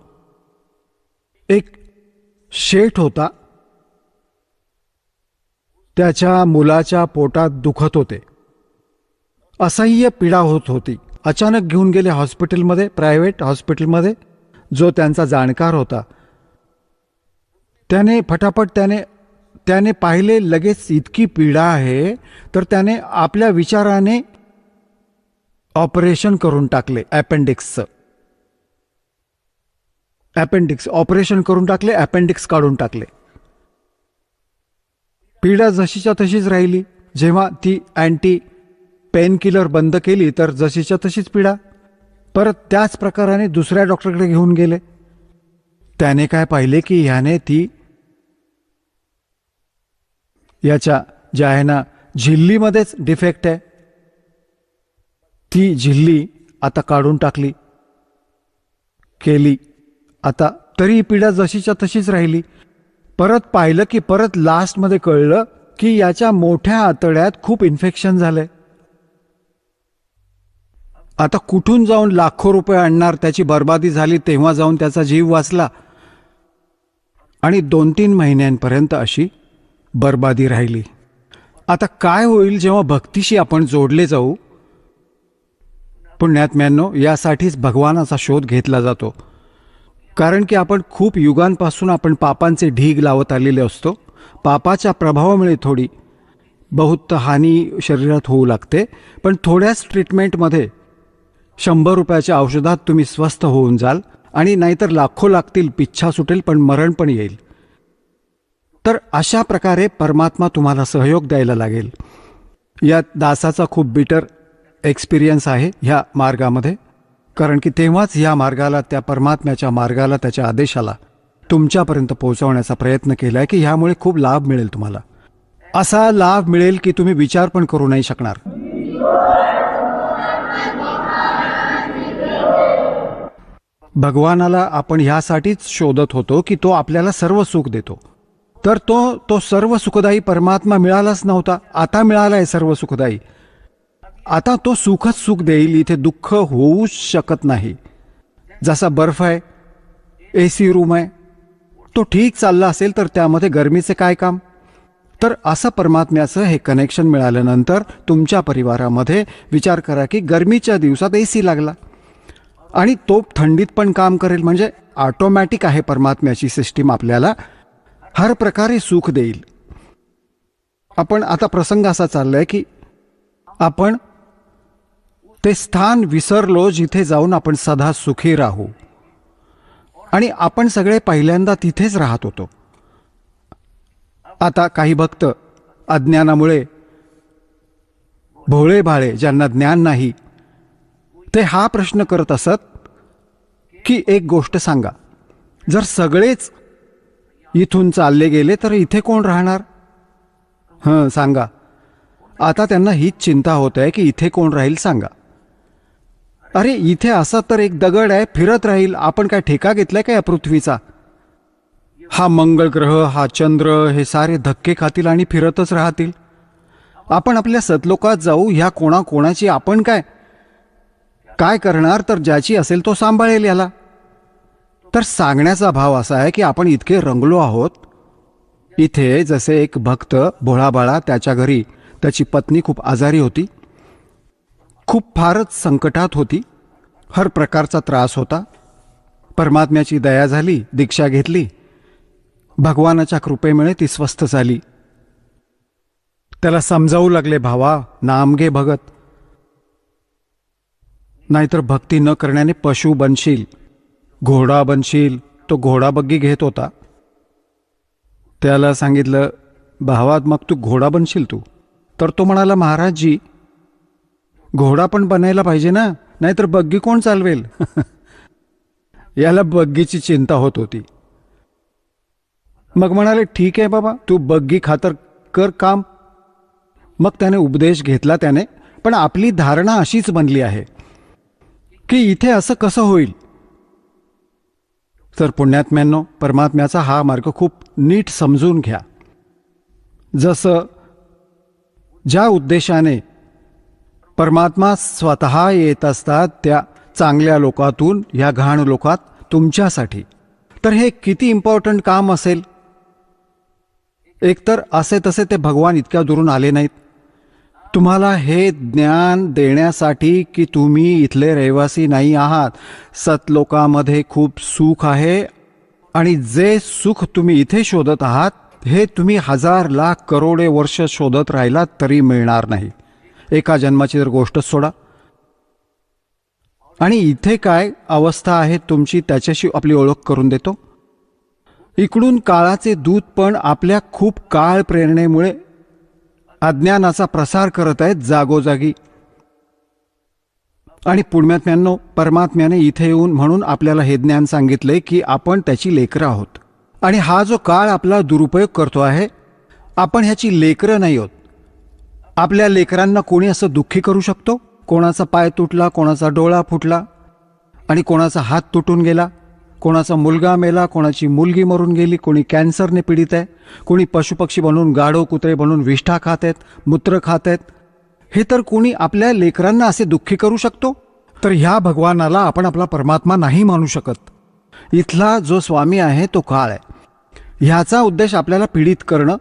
एक शेठ होता, त्याच्या मुलाच्या पोटात दुखत होते, असह्य पीडा होत होती. अचानक घेऊन गेले हॉस्पिटलमध्ये, प्रायव्हेट हॉस्पिटलमध्ये. जो त्यांचा जाणकार होता त्याने फटाफट त्याने पाहिले, लगेच इतकी पीडा आहे, तर त्याने आपल्या विचाराने ऑपरेशन करून टाकले. अपेंडिक्स ऑपरेशन करून टाकले, अपेंडिक्स काढून टाकले. पीडा जशीच्या तशीच राहिली. जेव्हा ती अँटी पेन किलर बंद केली तर जशीच्या तशीच पीडा. परत त्याच प्रकाराने दुसऱ्या डॉक्टरकडे घेऊन गेले. त्याने काय पाहिले की ह्याने याच्या ज्या आहे ना झिल्लीमध्येच डिफेक्ट आहे, ती झिल्ली आता काढून केली. आता तरी पीडा जशीच्या तशीच राहिली. परत पाहिलं की परत लास्टमध्ये कळलं की याच्या मोठ्या आतड्यात खूप इन्फेक्शन झालंय. आता कुठून जाऊन लाखो रुपये आणणार, त्याची बर्बादी झाली. तेव्हा जाऊन त्याचा जीव वाचला आणि 2-3 महिन्यांपर्यंत अशी बर्बादी राहिली. आता काय होईल जेव्हा भक्तीशी आपण जोडले जाऊ? पुण्यात्म्यांनो, यासाठीच भगवानाचा शोध घेतला जातो. कारण की आपण खूप युगांपासून आपण पापांचे ढीग लावत आलेले असतो. पापाच्या प्रभावामुळे थोडी बहुत हानी शरीरात होऊ लागते, पण थोड्याच ट्रीटमेंटमध्ये 100 रुपयाच्या औषधात तुम्ही स्वस्थ होऊन जाल. आणि नाहीतर लाखो लागतील, पिच्छा सुटेल, पण मरण पण येईल. तर अशा प्रकारे परमात्मा तुम्हाला सहयोग द्यायला लागेल. या दासाचा खूप बिटर एक्सपिरियन्स आहे ह्या मार्गामध्ये. कारण की तेव्हाच ह्या मार्गाला, त्या परमात्म्याच्या मार्गाला, त्याच्या आदेशाला तुमच्यापर्यंत पोहोचवण्याचा प्रयत्न केला आहे की ह्यामुळे खूप लाभ मिळेल तुम्हाला. असा लाभ मिळेल की तुम्ही विचार पण करू नाही शकणार. भगवानाला आपण ह्यासाठीच शोधत होतो की तो आपल्याला सर्व सुख देतो. तर तो सर्व सुखदायी परमात्मा मिळालाच नव्हता, आता मिळालाय सर्व सुखदायी. आता तो सुखच सुख देईल, इथे दुःख होऊच शकत नाही. जसा बर्फ आहे, AC रूम आहे, तो ठीक चालला असेल तर त्यामध्ये गरमीचे काय काम? तर असं परमात्म्याचं हे कनेक्शन मिळाल्यानंतर तुमच्या परिवारामध्ये विचार करा की गरमीच्या दिवसात AC लागला आणि तो थंडीत पण काम करेल. म्हणजे ऑटोमॅटिक आहे परमात्म्याची सिस्टीम, आपल्याला हर प्रकारे सुख देईल. आपण आता प्रसंग असा चाललाय की आपण ते स्थान विसरलो जिथे जाऊन आपण सदा सुखी राहू. आणि आपण सगळे पहिल्यांदा तिथेच राहत होतो. आता काही भक्त अज्ञानामुळे, भोळे भाळे ज्यांना ज्ञान नाही, ते हा प्रश्न करत असत की एक गोष्ट सांगा, जर सगळेच इथून चालले गेले तर इथे कोण राहणार? सांगा. आता त्यांना हीच चिंता होत आहे की इथे कोण राहील सांगा. अरे इथे असा तर एक दगड आहे, फिरत राहील. आपण काय ठेका घेतलाय का या पृथ्वीचा? हा मंगळ ग्रह, हा चंद्र, हे सारे धक्के खातील आणि फिरतच राहतील. आपण आपल्या सतलोकात जाऊ, ह्या कोणाची आपण काय करणार? तर ज्याची असेल तो सांभाळेल याला. तर सांगण्याचा भाव असा आहे की आपण इतके रंगलो आहोत. इथे जसे एक भक्त भोळाबाळा, त्याच्या घरी त्याची पत्नी खूप आजारी होती, खूप फारच संकटात होती, हर प्रकारचा त्रास होता. परमात्म्याची दया झाली, दीक्षा घेतली, भगवानाच्या कृपेमुळे ती स्वस्थ झाली. त्याला समजावू लागले, भावा नाम घे भगत, नाहीतर भक्ती न करण्याने पशु बनशील, घोडा बनशील. तो घोडा बग्गी घेत होता. त्याला सांगितलं, भावा मग तू घोडा बनशील तू? तर तो म्हणाला, महाराजजी घोडा पण बनायला पाहिजे ना, नाहीतर बग्गी कोण चालवेल? याला बग्गीची चिंता होत होती. मग म्हणाले, ठीक आहे बाबा, तू बग्गी खातर कर काम. मग त्याने उपदेश घेतला त्याने. पण आपली धारणा अशीच बनली आहे की इथे असं कसं होईल? तर पुण्यात्म्यांनो, परमात्म्याचा हा मार्ग खूप नीट समजून घ्या. जसं ज्या उद्देशाने परमात्मा स्वतः येत असतात, चांगल्या लोकातून ह्या घाण लोकात तुमच्यासाठी. तर हे किती इम्पॉर्टंट काम असेल. एकतर असे तसे ते भगवान इतक्या दुरून आले नाहीत. तुम्हाला हे ज्ञान देण्यासाठी की तुम्ही इथले रहिवासी नाही आहात. सतलोकामध्ये खूप सुख आहे आणि जे सुख तुम्ही इथे शोधत आहात हे तुम्ही 1000 लाख करोडे वर्ष शोधत राहिलात तरी मिळणार नाही. एका जन्माची जर गोष्टच सोडा. आणि इथे काय अवस्था आहे तुमची त्याच्याशी आपली ओळख करून देतो. इकडून काळाचे दूत पण आपल्या खूप काळ प्रेरणेमुळे अज्ञानाचा प्रसार करत आहेत जागोजागी. आणि पुण्यात्म्यांनो, परमात्म्याने इथे येऊन म्हणून आपल्याला हे ज्ञान सांगितले की आपण त्याची लेकरं आहोत. आणि हा जो काळ आपला दुरुपयोग करतो आहे, आपण ह्याची लेकरं नाही आहोत. आपल्या लेकरांना कोणी असं दुःखी करू शकतो? कोणाचा पाय तुटला, कोणाचा डोळा फुटला आणि कोणाचा हात तुटून गेला, कोणाचा मुलगा मेला, कोणाची मुलगी मरून गेली, कोणी कॅन्सरने पीडित आहे, कोणी पशुपक्षी बनून, गाढव कुत्रे बनून विष्ठा खात आहेत, मूत्र खात आहेत. हे तर कोणी आपल्या लेकरांना असे दुःखी करू शकतो? तर ह्या भगवानाला आपण आपला परमात्मा नाही मानू शकत. इथला जो स्वामी आहे तो काळ आहे. ह्याचा उद्देश आपल्याला पीडित करणं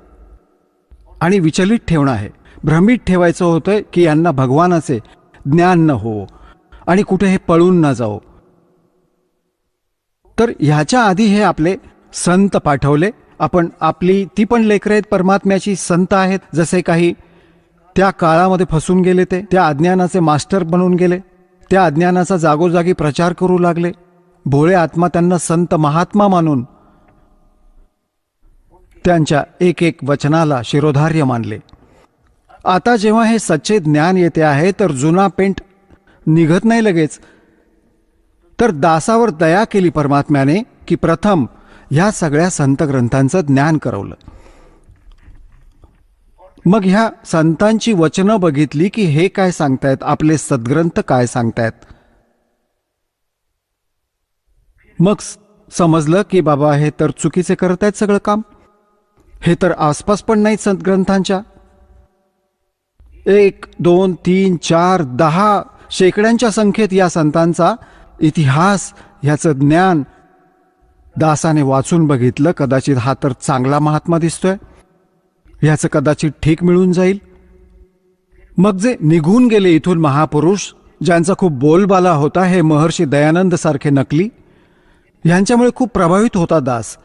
आणि विचलित ठेवणं आहे. भ्रमित ठेवायचं होतं की यांना भगवानाचे ज्ञान न हो आणि कुठे हे पळून न जाओ. तर ह्याच्या आधी हे आपले संत पाठवले. आपण आपली ती पण लेकरं आहेत परमात्म्याची, संत आहेत. जसे काही त्या काळामध्ये फसून गेले, ते त्या अज्ञानाचे मास्टर बनून गेले, त्या अज्ञानाचा जागोजागी प्रचार करू लागले. भोळे आत्मा त्यांना संत महात्मा मानून त्यांच्या एक एक वचनाला शिरोधार्य मानले. आता जेव्हा हे सच्चे ज्ञान येते आहे तर जुना पेंट निघत नाही लगेच. तर दासावर दया केली परमात्म्याने की प्रथम ह्या सगळ्या संत ग्रंथांचं ज्ञान करवलं. मग ह्या संतांची वचनं बघितली की हे काय सांगतायत, आपले सद्ग्रंथ काय सांगतायत. मग समजलं की बाबा हे तर चुकीचे करत आहेत सगळं काम. हे तर आसपास पण नाहीत सद्ग्रंथांच्या. 1, 2, 3, 4, 10 शेकड्यांच्या संख्येत या संतांचा इतिहास, ह्याचं ज्ञान दासाने वाचून बघितलं. कदाचित हा तर चांगला महात्मा दिसतोय, ह्याचं कदाचित ठीक मिळून जाईल. मग जे निघून गेले इथून महापुरुष, ज्यांचा खूप बोलबाला होता, हे महर्षी दयानंद सारखे नकली, ह्यांच्यामुळे खूप प्रभावित होता दास.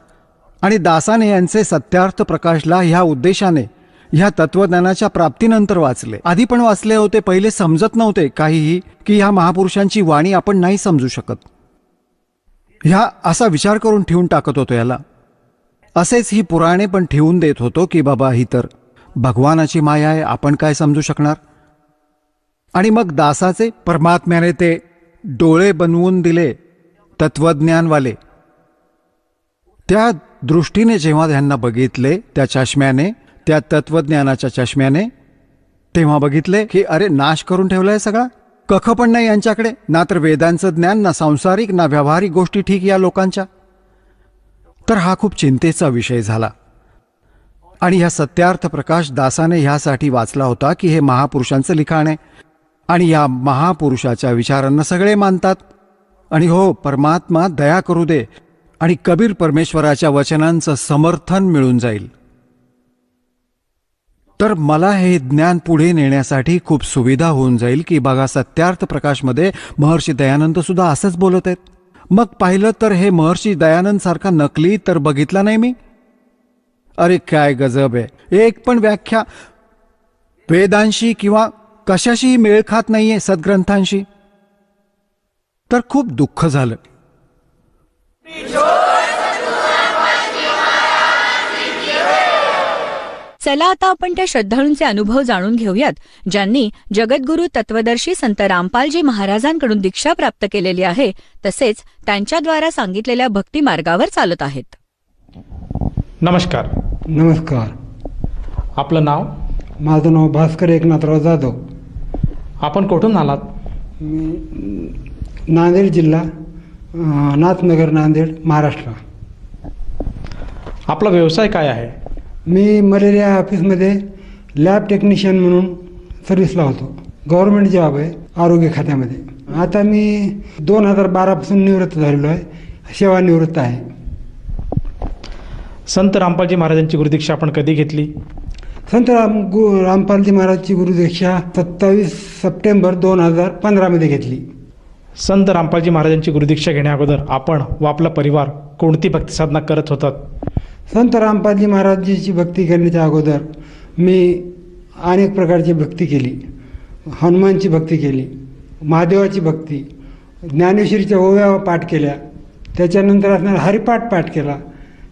आणि दासाने यांचे सत्यार्थ प्रकाशला ह्या उद्देशाने ह्या तत्वज्ञानाच्या प्राप्तीनंतर वाचले. आधी पण वाचले होते, पहिले समजत नव्हते काहीही की ह्या महापुरुषांची वाणी आपण नाही समजू शकत. ह्या असा विचार करून ठेवून टाकत होतो याला. असेच ही पुराणे पण ठेवून देत होतो की बाबा ही तर भगवानाची माया आहे, आपण काय समजू शकणार. आणि मग दासाचे परमात्म्याने ते डोळे बनवून दिले तत्वज्ञानवाले. त्या दृष्टीने जेव्हा त्यांना बघितले, त्या चष्म्याने, त्या तत्वज्ञानाच्या चष्म्याने, तेव्हा बघितले की अरे नाश करून ठेवलाय सगळा. कख पण नाही यांच्याकडे, ना तर वेदांचं ज्ञान, ना सांसारिक, ना व्यावहारिक गोष्टी ठीक या लोकांच्या. तर हा खूप चिंतेचा विषय झाला. आणि ह्या सत्यार्थ प्रकाश दासाने ह्यासाठी वाचला होता की हे महापुरुषांचं लिखाण आहे आणि या महापुरुषाच्या विचारांना सगळे मानतात. आणि हो, परमात्मा दया करू दे आणि कबीर परमेश्वराच्या वचनांचं समर्थन मिळून जाईल. तर मला हे ज्ञान पुढे नेण्यासाठी खूप सुविधा होऊन जाईल की बघा सत्यार्थ प्रकाशमध्ये महर्षी दयानंद सुद्धा असंच बोलत आहेत. मग पाहिलं तर हे महर्षी दयानंद सारखा नकली तर बघितला नाही मी. अरे काय गजब आहे. एक पण व्याख्या वेदांशी किंवा कशाशीही मेळ खात नाहीये, सद्ग्रंथांशी. तर खूप दुःख झालं. चला आता आपण त्या श्रद्धाळूंचे अनुभव जाणून घेऊयात, ज्यांनी जगद्गुरू तत्वदर्शी संत रामपालजी महाराजांकडून दीक्षा प्राप्त केलेली आहे, तसेच त्यांच्याद्वारा सांगितलेल्या भक्ती मार्गावर चालत आहेत. नमस्कार. नमस्कार. आपलं नाव? माझं नाव भास्कर एकनाथराव जाधव. आपण कुठून आलात? मी नांदेड जिल्हा, नाथनगर, नांदेड, महाराष्ट्र. आपला व्यवसाय काय आहे? मी मलेरिया ऑफिसमध्ये लॅब टेक्निशियन म्हणून सर्व्हिसला होतो. गव्हर्नमेंट जॉब आहे आरोग्य खात्यामध्ये. आता मी 2012 पासून निवृत्त झालेलो आहे, सेवानिवृत्त आहे. संत रामपालजी महाराजांची गुरुदीक्षा आपण कधी घेतली? संत रामपालजी महाराजची गुरुदीक्षा 27 सप्टेंबर 2015 मध्ये घेतली. संत रामपालजी महाराजांची गुरुदीक्षा घेण्या अगोदर आपण व आपला परिवार कोणती भक्ती साधना करत होतात? संत रामपालजी महाराजांची भक्ती करण्याच्या अगोदर मी अनेक प्रकारची भक्ती केली. हनुमानची भक्ती केली, महादेवाची भक्ती, ज्ञानेश्वरीच्या ओव्या पाठ केल्या, त्याच्यानंतर असणार हरिपाठ पाठ केला,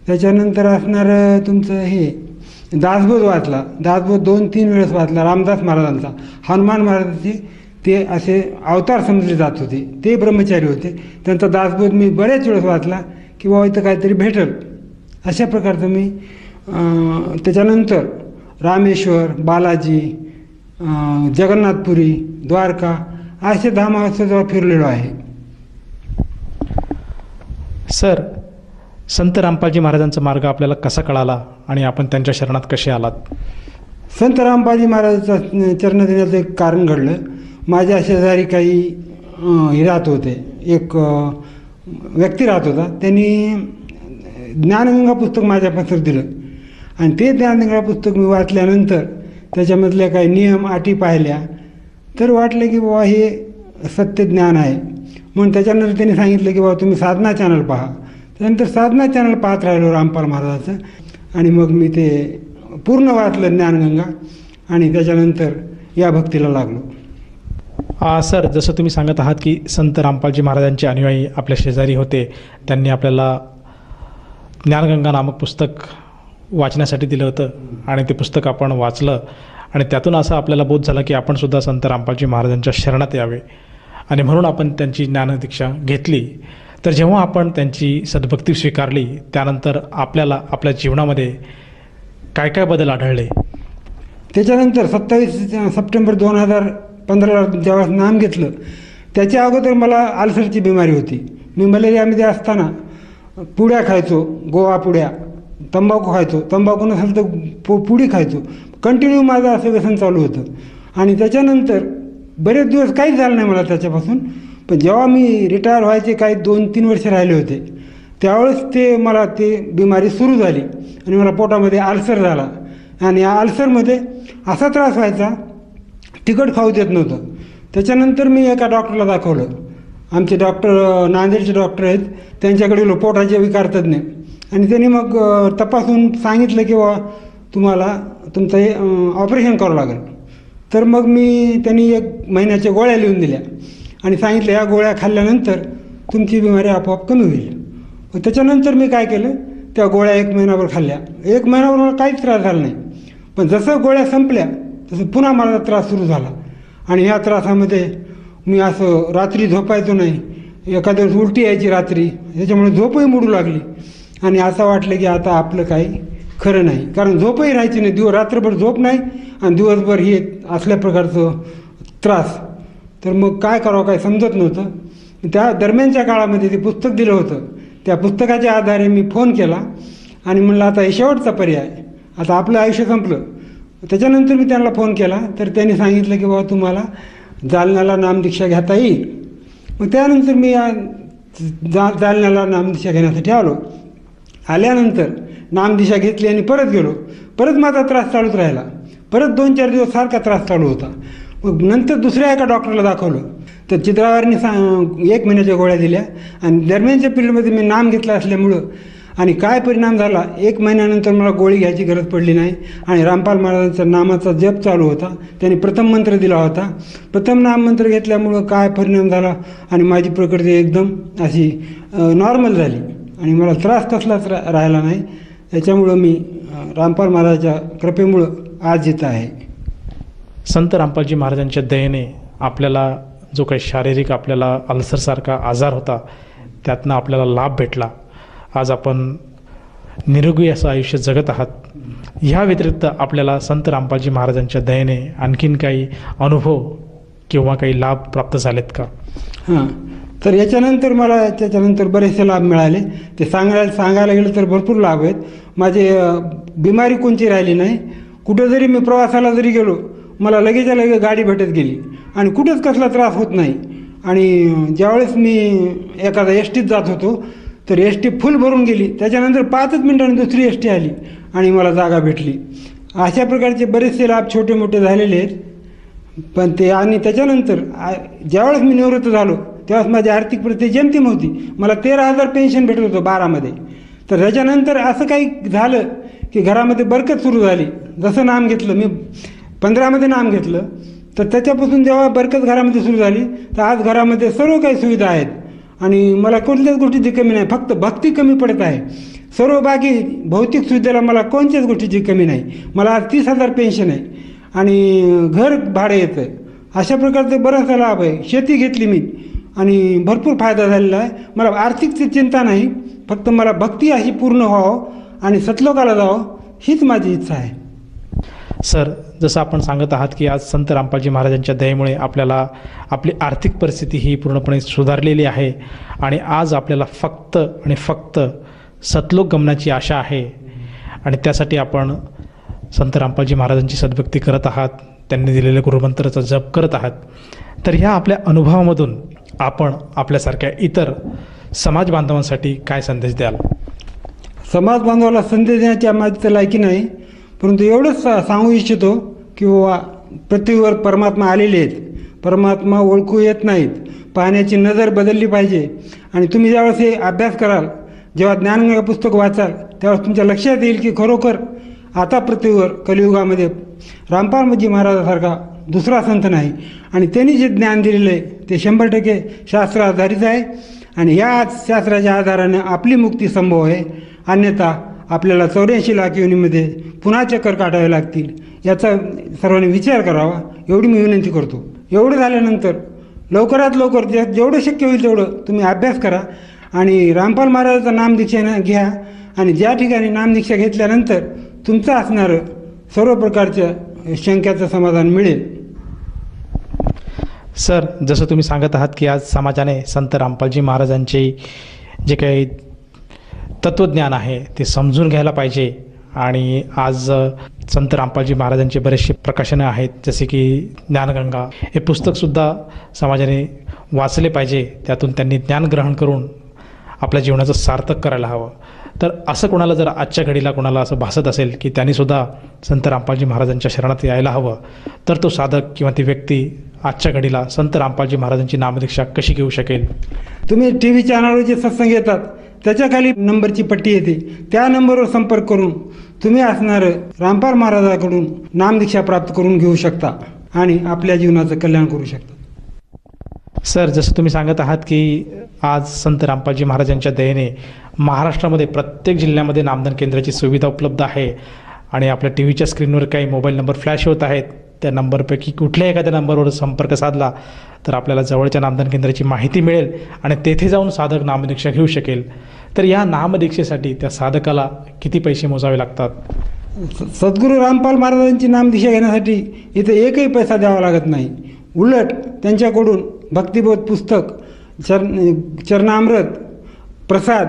त्याच्यानंतर असणार तुमचं हे दासबोध वाचला. दासबोध 2-3 वेळेस वाचला रामदास महाराजांचा. हनुमान महाराजांचे ते असे अवतार समजले जात होते, ते ब्रह्मचारी होते, त्यांचा दासबोध मी बऱ्याच वेळेस वाचला की बाबा इथं काहीतरी भेटल अशा प्रकारचं मी. त्याच्यानंतर रामेश्वर, बालाजी, जगन्नाथपुरी, द्वारका असे धामासुद्धा फिरलेलो आहे. सर, संत रामपालजी महाराजांचा मार्ग आपल्याला कसा कळाला आणि आपण त्यांच्या शरणात कसे आलात? संत रामपालजी महाराजांचा चरण देण्याचं एक कारण घडलं. माझ्या शेजारी काही हे राहत होते, एक व्यक्ती राहत होता, त्यांनी ज्ञानगंगा पुस्तक माझ्यापासून दिलं आणि ते ज्ञानगंगा पुस्तक मी वाचल्यानंतर त्याच्यामधल्या काही नियम अटी पाहिल्या तर वाटलं की बाबा हे सत्य ज्ञान आहे. म्हणून त्याच्यानंतर त्यांनी सांगितलं की बाबा तुम्ही साधना चॅनल पहा. त्यानंतर साधना चॅनल पाहत राहिलो रामपाल महाराजाचं आणि मग मी ते पूर्ण वाचलं ज्ञानगंगा आणि त्याच्यानंतर या भक्तीला लागलो. सर, जसं तुम्ही सांगत आहात की संत रामपालजी महाराजांचे अनुयायी आपल्या शेजारी होते, त्यांनी आपल्याला ज्ञानगंगा नामक पुस्तक वाचण्यासाठी दिलं होतं आणि ते पुस्तक आपण वाचलं आणि त्यातून असं आपल्याला बोध झाला की आपण सुद्धा संत रामपालजी महाराजांच्या शरणात यावे आणि म्हणून आपण त्यांची ज्ञानदीक्षा घेतली. तर जेव्हा आपण त्यांची सद्भक्ती स्वीकारली त्यानंतर आपल्याला आपल्या जीवनामध्ये काय काय बदल आढळले? त्याच्यानंतर 27 सप्टेंबर 2015 जेव्हा नाम घेतलं त्याच्या अगोदर मला अल्सरची बिमारी होती. मी मलेरियामध्ये असताना पुड्या खायचो, गोवा पुड्या, तंबाखू खायचो, तंबाखू नसेल तर पुडी खायचो. कंटिन्यू माझं असं व्यसन चालू होतं आणि त्याच्यानंतर बरेच दिवस काहीच झालं नाही मला त्याच्यापासून. पण जेव्हा मी रिटायर व्हायचे काही 2-3 वर्ष राहिले होते त्यावेळेस ते मला ते बिमारी सुरू झाली आणि मला पोटामध्ये अल्सर झाला आणि या अल्सरमध्ये असा त्रास व्हायचा, तिखट खाऊ देत नव्हतं. त्याच्यानंतर मी एका डॉक्टरला दाखवलं. आमचे डॉक्टर नांदेडचे डॉक्टर आहेत, त्यांच्याकडे गेलो, पोटाचे विकार तज्ज्ञ, आणि त्यांनी मग तपासून सांगितलं की बाबा तुम्हाला तुमचं हे ऑपरेशन करावं लागेल. तर मग त्यांनी 1 महिन्याच्या गोळ्या लिहून दिल्या आणि सांगितलं या गोळ्या खाल्ल्यानंतर तुमची बिमारी आपोआप कमी होईल. मग त्याच्यानंतर मी काय केलं, त्या गोळ्या 1 महिनाभर खाल्ल्या. 1 महिनाभर मला काहीच त्रास झाला नाही. पण जसं गोळ्या संपल्या तसं पुन्हा मला त्रास सुरू झाला आणि ह्या त्रासामध्ये मी असं रात्री झोपायचो नाही. एखाद्या वेळेस उलटी यायची रात्री, त्याच्यामुळे झोपही मोडू लागली आणि असं वाटलं की आता आपलं काही खरं नाही, कारण झोपही राहायची नाही. रात्रभर झोप नाही आणि दिवसभर हे असल्या प्रकारचं त्रास. तर मग काय करावं काय समजत नव्हतं. त्या दरम्यानच्या काळामध्ये ते पुस्तक दिलं होतं, त्या पुस्तकाच्या आधारे मी फोन केला आणि म्हणलं आता हे शेवटचा पर्याय, आता आपलं आयुष्य संपलं. त्याच्यानंतर मी त्यांना फोन केला तर त्यांनी सांगितलं की बाबा तुम्हाला जालन्याला नामदीक्षा घेता येईल. मग त्यानंतर मी जालन्याला नामदीक्षा घेण्यासाठी आलो. आल्यानंतर नामदीक्षा घेतली आणि परत गेलो. परत माझा त्रास चालूच राहिला. परत 2-4 दिवस सारखा त्रास चालू होता. मग नंतर दुसऱ्या एका डॉक्टरला दाखवलं तर चित्रावारीने 1 महिन्याच्या गोळ्या दिल्या आणि दरम्यानच्या पिरियडमध्ये मी नाम घेतलं असल्यामुळं आणि काय परिणाम झाला, 1 महिन्यानंतर मला गोळी घ्यायची गरज पडली नाही आणि रामपाल महाराजांचा नामाचा जप चालू होता. त्यांनी प्रथम मंत्र दिला होता. प्रथम नाम मंत्र घेतल्यामुळं काय परिणाम झाला आणि माझी प्रकृती एकदम अशी नॉर्मल झाली आणि मला त्रास कसलाच राहिला नाही. त्याच्यामुळं मी रामपाल महाराजाच्या कृपेमुळं आज येत आहे. संत रामपालजी महाराजांच्या दयेने आपल्याला जो काही शारीरिक आपल्याला अल्सरसारखा आजार होता त्यातनं आपल्याला लाभ भेटला. आज आपण निरोगी असं आयुष्य जगत आहात. ह्या व्यतिरिक्त आपल्याला संत रामपालजी महाराजांच्या दयेने आणखीन काही अनुभव किंवा काही लाभ प्राप्त झालेत का? तर त्याच्यानंतर बरेचसे लाभ मिळाले. ते सांगायला गेलं तर भरपूर लाभ आहेत. माझी बिमारी कोणची राहिली नाही. कुठं जरी मी प्रवासाला जरी गेलो मला लगेच गाडी भेटत गेली आणि कुठंच कसला त्रास होत नाही आणि ज्यावेळेस मी एखादा एस टीत जात होतो तर एस टी फुल भरून गेली, त्याच्यानंतर 5च मिनिटांनी दुसरी एस टी आली आणि मला जागा भेटली. अशा प्रकारचे बरेचसे लाभ छोटे मोठे झालेले आहेत. पण ते आणि त्याच्यानंतर ज्यावेळेस मी निवृत्त झालो त्यावेळेस माझी आर्थिक परिस्थिती जेमतेम होती. मला 13,000 पेन्शन भेटत होतं 12मध्ये. तर त्याच्यानंतर असं काही झालं की घरामध्ये बरकत सुरू झाली. जसं नाम घेतलं मी 15मध्ये नाम घेतलं, तर त्याच्यापासून जेव्हा बरकत घरामध्ये सुरू झाली तर आज घरामध्ये सर्व काही सुविधा आहेत आणि मला कोणत्याच गोष्टीची कमी नाही. फक्त भक्ती कमी पडत आहे. सर्व बाकी भौतिक सुविधेला मला कोणत्याच गोष्टीची कमी नाही. मला आज 30,000 पेन्शन आहे आणि घर भाडे येतं आहे. अशा प्रकारचे बराचसा लाभ आहे. शेती घेतली मी आणि भरपूर फायदा झालेला आहे. मला आर्थिक चिंता नाही, फक्त मला भक्ती अशी पूर्ण व्हावं आणि सतलोकाला जावं हीच माझी इच्छा आहे. सर, जसं आपण सांगत आहात की आज संत रामपालजी महाराजांच्या दयेमुळे आपल्याला आपली आर्थिक परिस्थिती ही पूर्णपणे सुधारलेली आहे आणि आज आपल्याला फक्त आणि फक्त सतलोक गमनाची आशा आहे आणि त्यासाठी आपण संत रामपालजी महाराजांची सद्भक्ती करत आहात, त्यांनी दिलेल्या गुरुमंत्राचा जप करत आहात. तर ह्या आपल्या अनुभवामधून आपण आपल्यासारख्या इतर समाज बांधवांसाठी काय संदेश द्याल? समाज बांधवाला संदेश देण्याची माझी तर लायकी नाही, परंतु एवढंच सांगू इच्छितो की पृथ्वीवर परमात्मा आलेले आहेत. परमात्मा ओळखू येत नाहीत. पाहण्याची नजर बदलली पाहिजे आणि तुम्ही ज्यावेळेस हे अभ्यास कराल, जेव्हा ज्ञानगंगा पुस्तक वाचाल, त्यावेळेस तुमच्या लक्षात येईल की खरोखर आता पृथ्वीवर कलियुगामध्ये रामपालजी महाराजासारखा दुसरा संत नाही आणि त्यांनी जे ज्ञान दिलेलं आहे ते 100% शास्त्र आधारित आहे आणि ह्या शास्त्राच्या आधाराने आपली मुक्ती संभव आहे. अन्यथा आपल्याला 84 लाख योनीमध्ये पुन्हा चक्कर काढावे लागतील. याचा सर्वांनी विचार करावा एवढी मी विनंती करतो. एवढं झाल्यानंतर लवकरात लवकर जेवढं शक्य होईल तेवढं तुम्ही अभ्यास करा आणि रामपाल महाराजाचं नामदीक्षा घ्या आणि ज्या ठिकाणी नामदीक्षा घेतल्यानंतर तुमचं असणारं सर्व प्रकारच्या शंक्याचं समाधान मिळेल. सर, जसं तुम्ही सांगत आहात की आज समाजाने संत रामपालजी महाराजांचे जे काही तत्त्वज्ञान आहे ते समजून घ्यायला पाहिजे आणि आज संत रामपालजी महाराजांचे बरेचसे प्रकाशनं आहेत, जसे की ज्ञानगंगा हे पुस्तकसुद्धा समाजाने वाचले पाहिजे. त्यातून त्यांनी ज्ञान ग्रहण करून आपल्या जीवनाचं सार्थक करायला हवं. तर असं कोणाला जर आजच्या घडीला कोणाला असं भासत असेल की त्यांनीसुद्धा संत रामपालजी महाराजांच्या शरणात यायला हवं, तर तो साधक किंवा ती व्यक्ती आजच्या घडीला संत रामपालजी महाराजांची नामदीक्षा कशी घेऊ शकेल? तुम्ही TV चॅनलवर जे सत्संग येतात त्याच्या खाली नंबरची पट्टी येते, त्या नंबरवर संपर्क करून तुम्ही असणारं रामपाल महाराजाकडून नामदीक्षा प्राप्त करून घेऊ शकता आणि आपल्या जीवनाचं कल्याण करू शकता. सर, जसं तुम्ही सांगत आहात की आज संत रामपालजी महाराजांच्या दयेने महाराष्ट्रामध्ये प्रत्येक जिल्ह्यामध्ये नामदान केंद्राची सुविधा उपलब्ध आहे आणि आपल्या TVच्या स्क्रीनवर काही मोबाईल नंबर फ्लॅश होत आहेत. त्या नंबरपैकी कुठल्याही एखाद्या नंबरवर संपर्क साधला तर आपल्याला जवळच्या नामदान केंद्राची माहिती मिळेल आणि तेथे जाऊन साधक नामदीक्षा घेऊ शकेल. तर या नामदीक्षेसाठी त्या साधकाला किती पैसे मोजावे लागतात? सद्गुरू रामपाल महाराजांची नामदीक्षा घेण्यासाठी इथे एकही पैसा द्यावा लागत नाही. उलट त्यांच्याकडून भक्तिबोध पुस्तक, चरणामृत, प्रसाद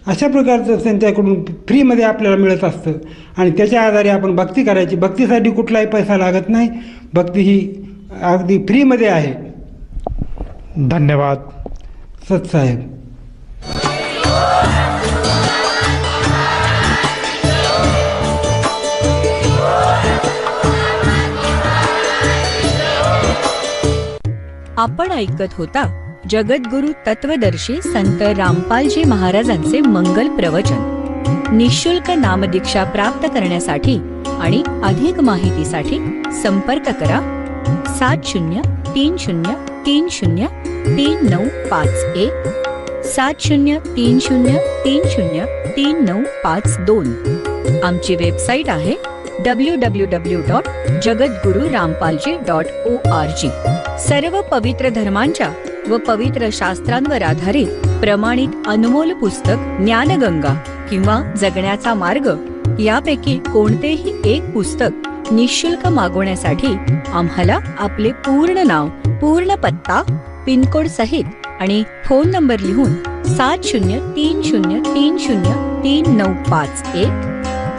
अशा प्रकारचं त्यांच्याकडून फ्रीमध्ये आपल्याला मिळत असतं आणि त्याच्या आधारे आपण भक्ती करायची. भक्तीसाठी कुठलाही पैसा लागत नाही. भक्ती ही अगदी फ्रीमध्ये आहे. धन्यवाद सतसाहेब. आपण ऐकत होता जगद्गुरु तत्वदर्शी संत रामपालजी महाराजांचे मंगल प्रवचन. निःशुल्क नामदीक्षा प्राप्त करण्यासाठी आणि अधिक माहितीसाठी संपर्क करा 7030303951 7030303952. आमची वेबसाईट आहे www.jagadgururampalji.org. सर्व पवित्र धर्मांच्या व पवित्र शास्त्रांवर आधारित प्रमाणित अनमोल पुस्तक ज्ञानगंगा किंवा जगण्याचा मार्ग यापैकी कोणतेही एक पुस्तक निःशुल्क मागवण्यासाठी आम्हाला आपले पूर्ण नाव, पूर्ण पत्ता, पिनकोड सहित आणि फोन नंबर लिहून 7030303951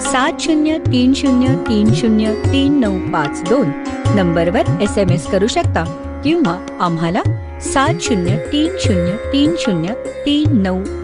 7030303952 नंबरवर SMS करू शकता किंवा आम्हाला 70303039.